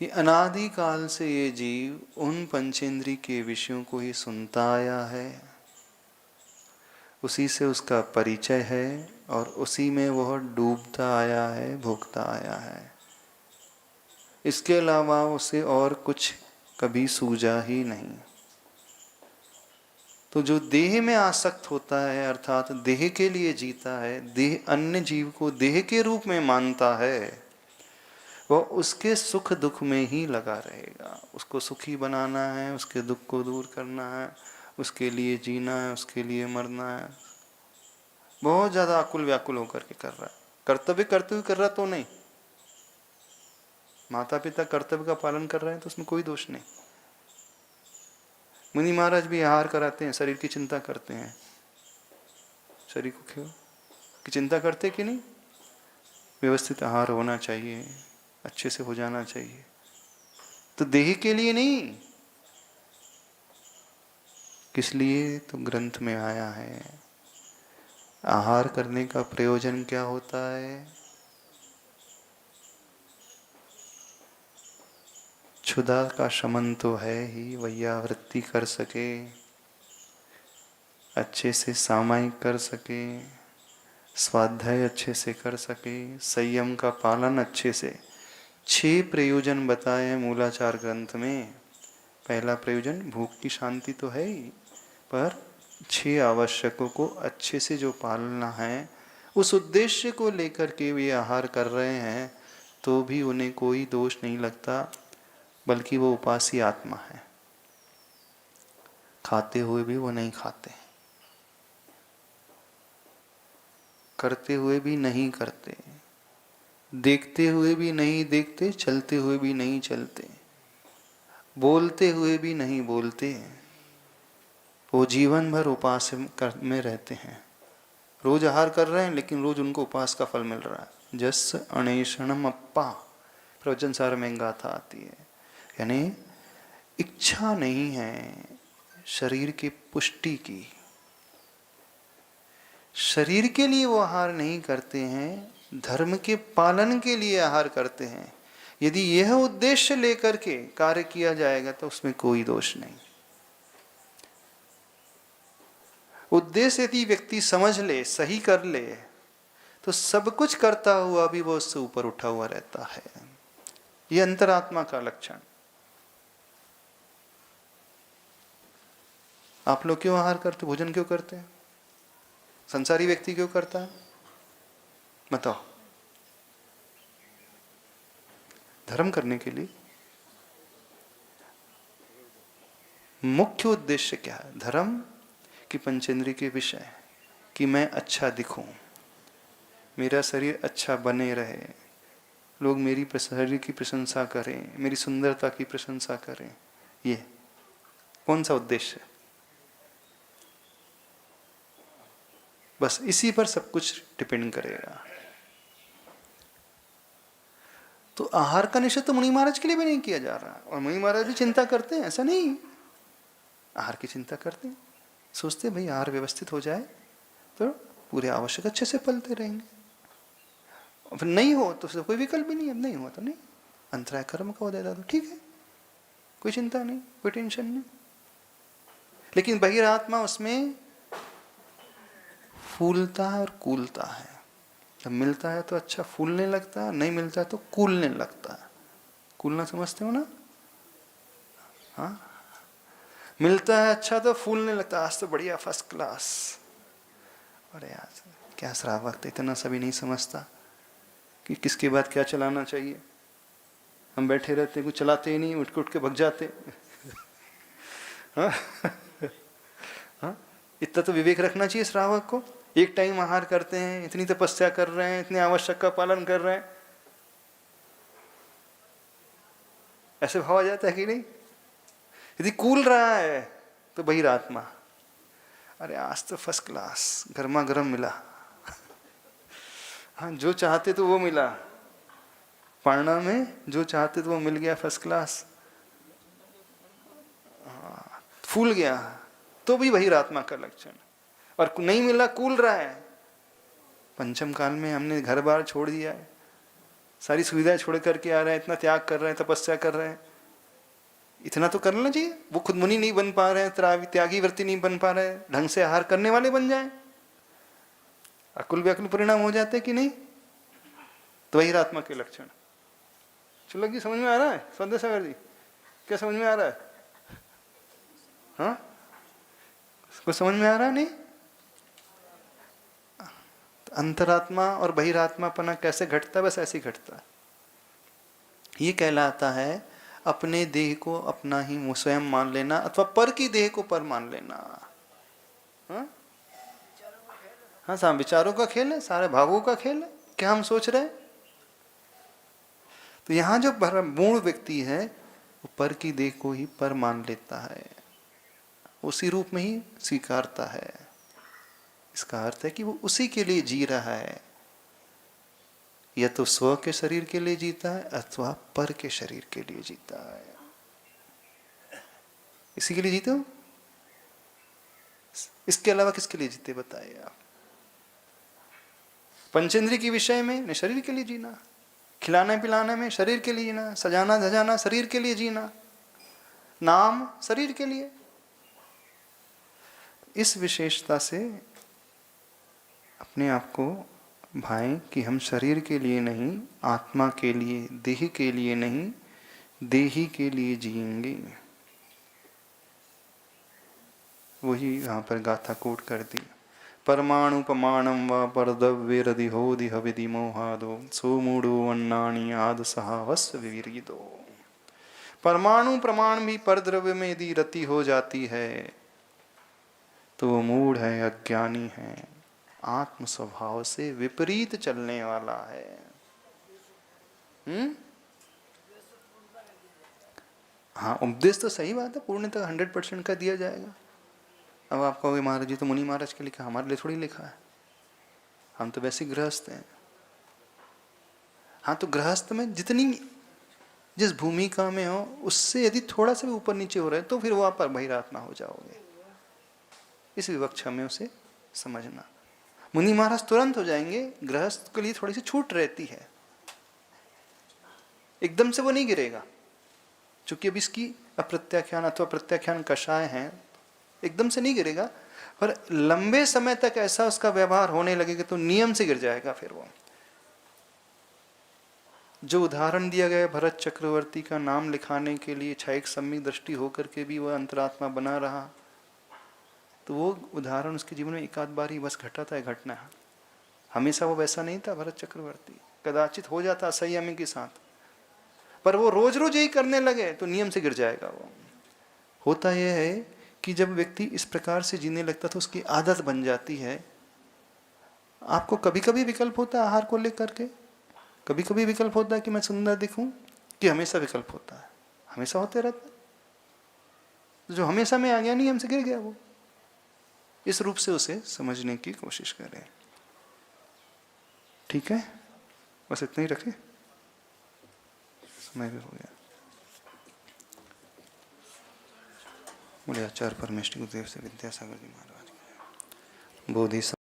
कि अनादि काल से ये जीव उन पंचेंद्री के विषयों को ही सुनता आया है, उसी से उसका परिचय है, और उसी में वह डूबता आया है, भोगता आया है। इसके अलावा उसे और कुछ कभी सूझा ही नहीं। तो जो देह में आसक्त होता है, अर्थात देह के लिए जीता है, देह अन्य जीव को देह के रूप में मानता है, वह उसके सुख दुख में ही लगा रहेगा। उसको सुखी बनाना है, उसके दुख को दूर करना है, उसके लिए जीना है, उसके लिए मरना है। बहुत ज्यादा आकुल व्याकुल होकर के कर रहा है। कर्तव्य करते हुए कर रहा तो नहीं, माता पिता कर्तव्य का पालन कर रहे हैं तो उसमें कोई दोष नहीं। मुनि महाराज भी आहार कराते हैं, शरीर की चिंता करते हैं, शरीर को की चिंता करते कि नहीं? व्यवस्थित आहार होना चाहिए, अच्छे से हो जाना चाहिए। तो देह के लिए नहीं, किस लिए? तो ग्रंथ में आया है। आहार करने का प्रयोजन क्या होता है? क्षुधा का शमन तो है ही, वैयावृत्ति कर सके, अच्छे से सामायिक कर सके, स्वाध्याय अच्छे से कर सके, संयम का पालन अच्छे से। 6 प्रयोजन बताए हैं मूलाचार ग्रंथ में। पहला प्रयोजन भूख की शांति तो है ही, पर 6 आवश्यकों को अच्छे से जो पालना है, उस उद्देश्य को लेकर के वे आहार कर रहे हैं, तो भी उन्हें कोई दोष नहीं लगता, बल्कि वो उपासी आत्मा है। खाते हुए भी वो नहीं खाते, करते हुए भी नहीं करते, देखते हुए भी नहीं देखते, चलते हुए भी नहीं चलते, बोलते हुए भी नहीं बोलते। वो जीवन भर उपास में रहते हैं। रोज आहार कर रहे हैं, लेकिन रोज उनको उपास का फल मिल रहा है। जस अणेषणम अप्पा, प्रवचन सार में गाथा आती है। यानी इच्छा नहीं है शरीर की पुष्टि की, शरीर के लिए वो आहार नहीं करते हैं, धर्म के पालन के लिए आहार करते हैं। यदि यह उद्देश्य लेकर के कार्य किया जाएगा तो उसमें कोई दोष नहीं। उद्देश्य यदि व्यक्ति समझ ले, सही कर ले, तो सब कुछ करता हुआ भी वो उससे ऊपर उठा हुआ रहता है। यह अंतरात्मा का लक्षण। आप लोग क्यों आहार करते, भोजन क्यों करते हैं? संसारी व्यक्ति क्यों करता है? बताओ। धर्म करने के लिए। मुख्य उद्देश्य क्या है? धर्म की पंचेंद्रिय के विषय, कि मैं अच्छा दिखूं, मेरा शरीर अच्छा बने रहे, लोग मेरी शरीर की प्रशंसा करें, मेरी सुंदरता की प्रशंसा करें। ये कौन सा उद्देश्य है? बस इसी पर सब कुछ डिपेंड करेगा। तो आहार का निषेध तो मुनि महाराज के लिए भी नहीं किया जा रहा, और मुनि महाराज भी चिंता करते हैं, ऐसा नहीं, आहार की चिंता करते हैं, सोचते भाई आहार व्यवस्थित हो जाए तो पूरे आवश्यक अच्छे से पलते रहेंगे। और फिर नहीं हो तो कोई विकल्प भी नहीं, अब नहीं हुआ तो नहीं, अंतराय कर्म का हो जाता तो ठीक है, कोई चिंता नहीं, कोई टेंशन नहीं। लेकिन बहिरात्मा उसमें फूलता है और कूलता है। जब मिलता है तो अच्छा फूलने लगता है, नहीं मिलता है तो कूलने लगता है। कूलना समझते हो ना? हाँ, मिलता है अच्छा तो फूलने लगता है, आज तो बढ़िया फर्स्ट क्लास। अरे यार क्या श्रावक, इतना सभी नहीं समझता कि किसके बाद क्या चलाना चाहिए। हम बैठे रहते, कुछ चलाते ही नहीं, उठ के भग जाते। हाँ? हाँ? इतना तो विवेक रखना चाहिए श्रावक को। एक टाइम आहार करते हैं, इतनी तपस्या कर रहे हैं, इतने आवश्यक का पालन कर रहे हैं, ऐसे भाव आ जाता है कि नहीं? यदि कूल रहा है तो बहिरात्मा, अरे आज तो फर्स्ट क्लास गर्मा गर्म मिला। हाँ, जो चाहते तो वो मिला, पारना में जो चाहते तो वो मिल गया फर्स्ट क्लास। हाँ, फूल गया तो भी बहिरात्मा का लक्षण। और नहीं मिला, कूल रहा है। पंचम काल में हमने घर बार छोड़ दिया है, सारी सुविधाएं छोड़ करके आ रहे हैं, इतना त्याग कर रहे हैं, तपस्या कर रहे हैं। इतना तो करना चाहिए। वो खुद मुनि नहीं बन पा रहे हैं, त्यागी वृत्ति नहीं बन पा रहे हैं, ढंग से आहार करने वाले बन जाएं, अकुल व्याकुल परिणाम हो जाते कि नहीं? तो वही आत्मा के लक्षण। चलो जी, समझ में आ रहा है? स्वाध्याय सागर जी, क्या समझ में आ रहा है? हाँ, कुछ समझ में आ रहा है? नहीं? तो अंतरात्मा और बहिरात्मापना कैसे घटता है? बस ऐसे ही घटता है। ये कहलाता है अपने देह को अपना ही स्वयं मान लेना, अथवा पर की देह को पर मान लेना। हाँ, हाँ, विचारों का खेल है, सारे भावों का खेल है, क्या हम सोच रहे हैं। तो यहां जो मूल व्यक्ति है वो पर की देह को ही पर मान लेता है, उसी रूप में ही स्वीकारता है। इसका अर्थ है कि वो उसी के लिए जी रहा है, या तो स्व के शरीर के लिए जीता है अथवा पर के शरीर के लिए जीता है। इसी के लिए जीते हो? इसके अलावा किसके लिए जीते बताइए आप? पंचेंद्रिय के विषय में शरीर के लिए जीना, खिलाने पिलाने में शरीर के लिए जीना, सजाना धजाना शरीर के लिए जीना, नाम शरीर के लिए। इस विशेषता से अपने आप को भाएं कि हम शरीर के लिए नहीं, आत्मा के लिए, देह के लिए नहीं, देही के लिए जिएंगे। वही यहाँ पर गाथा कोट कर दी। परमाणु पमाणम व परदव्यरदिहोदि हविधि मोहादो सोमूढ़ो अन्नानि आद सहावस्य विवीरिदो। परमाणु प्रमाण भी परद्रव्य में यदि रति हो जाती है तो वो मूढ़ है, अज्ञानी है, आत्म स्वभाव से विपरीत चलने वाला है। हाँ, उपदेश तो सही बात है, पूर्णतः 100% का दिया जाएगा। अब आप कहोगे महाराज जी तो मुनि महाराज के लिखा, हमारे लिए थोड़ी लिखा है, हम तो वैसे गृहस्थ हैं। हाँ, तो गृहस्थ में जितनी जिस भूमिका में हो उससे यदि थोड़ा सा भी ऊपर नीचे हो रहे तो फिर वहां पर बहिरात्मा हो जाओगे। इस विवक्षा में उसे समझना। मुनि महाराज तुरंत हो जाएंगे, गृहस्थ के लिए थोड़ी सी छूट रहती है, एकदम से वो नहीं गिरेगा, क्योंकि अब इसकी अप्रत्याख्यान अथवा प्रत्याख्यान कषाय हैं, एकदम से नहीं गिरेगा, पर लंबे समय तक ऐसा उसका व्यवहार होने लगेगा तो नियम से गिर जाएगा। फिर वो जो उदाहरण दिया गया भरत चक्रवर्ती का नाम लिखाने के लिए क्षयिक सम्यक दृष्टि होकर के भी वह अंतरात्मा बना रहा, तो वो उदाहरण उसके जीवन में एक आध बार ही बस घटा था, घटना। हमेशा वो वैसा नहीं था भरत चक्रवर्ती, कदाचित हो जाता संयमी के साथ, पर वो रोज रोज यही करने लगे तो नियम से गिर जाएगा। वो होता यह है कि जब व्यक्ति इस प्रकार से जीने लगता तो उसकी आदत बन जाती है। आपको कभी कभी विकल्प होता है आहार को लेकर के, कभी कभी विकल्प होता है कि मैं सुंदर दिखूं, कि हमेशा विकल्प होता है? हमेशा होते रहता है। जो हमेशा में आ गया नियम से गिर गया वो। इस रूप से उसे समझने की कोशिश करें। ठीक है, बस इतना ही रखें, समय भी हो गया। बोले आचार्य परमेष्टि गुरुदेव से विद्यासागर जी महाराज बोधि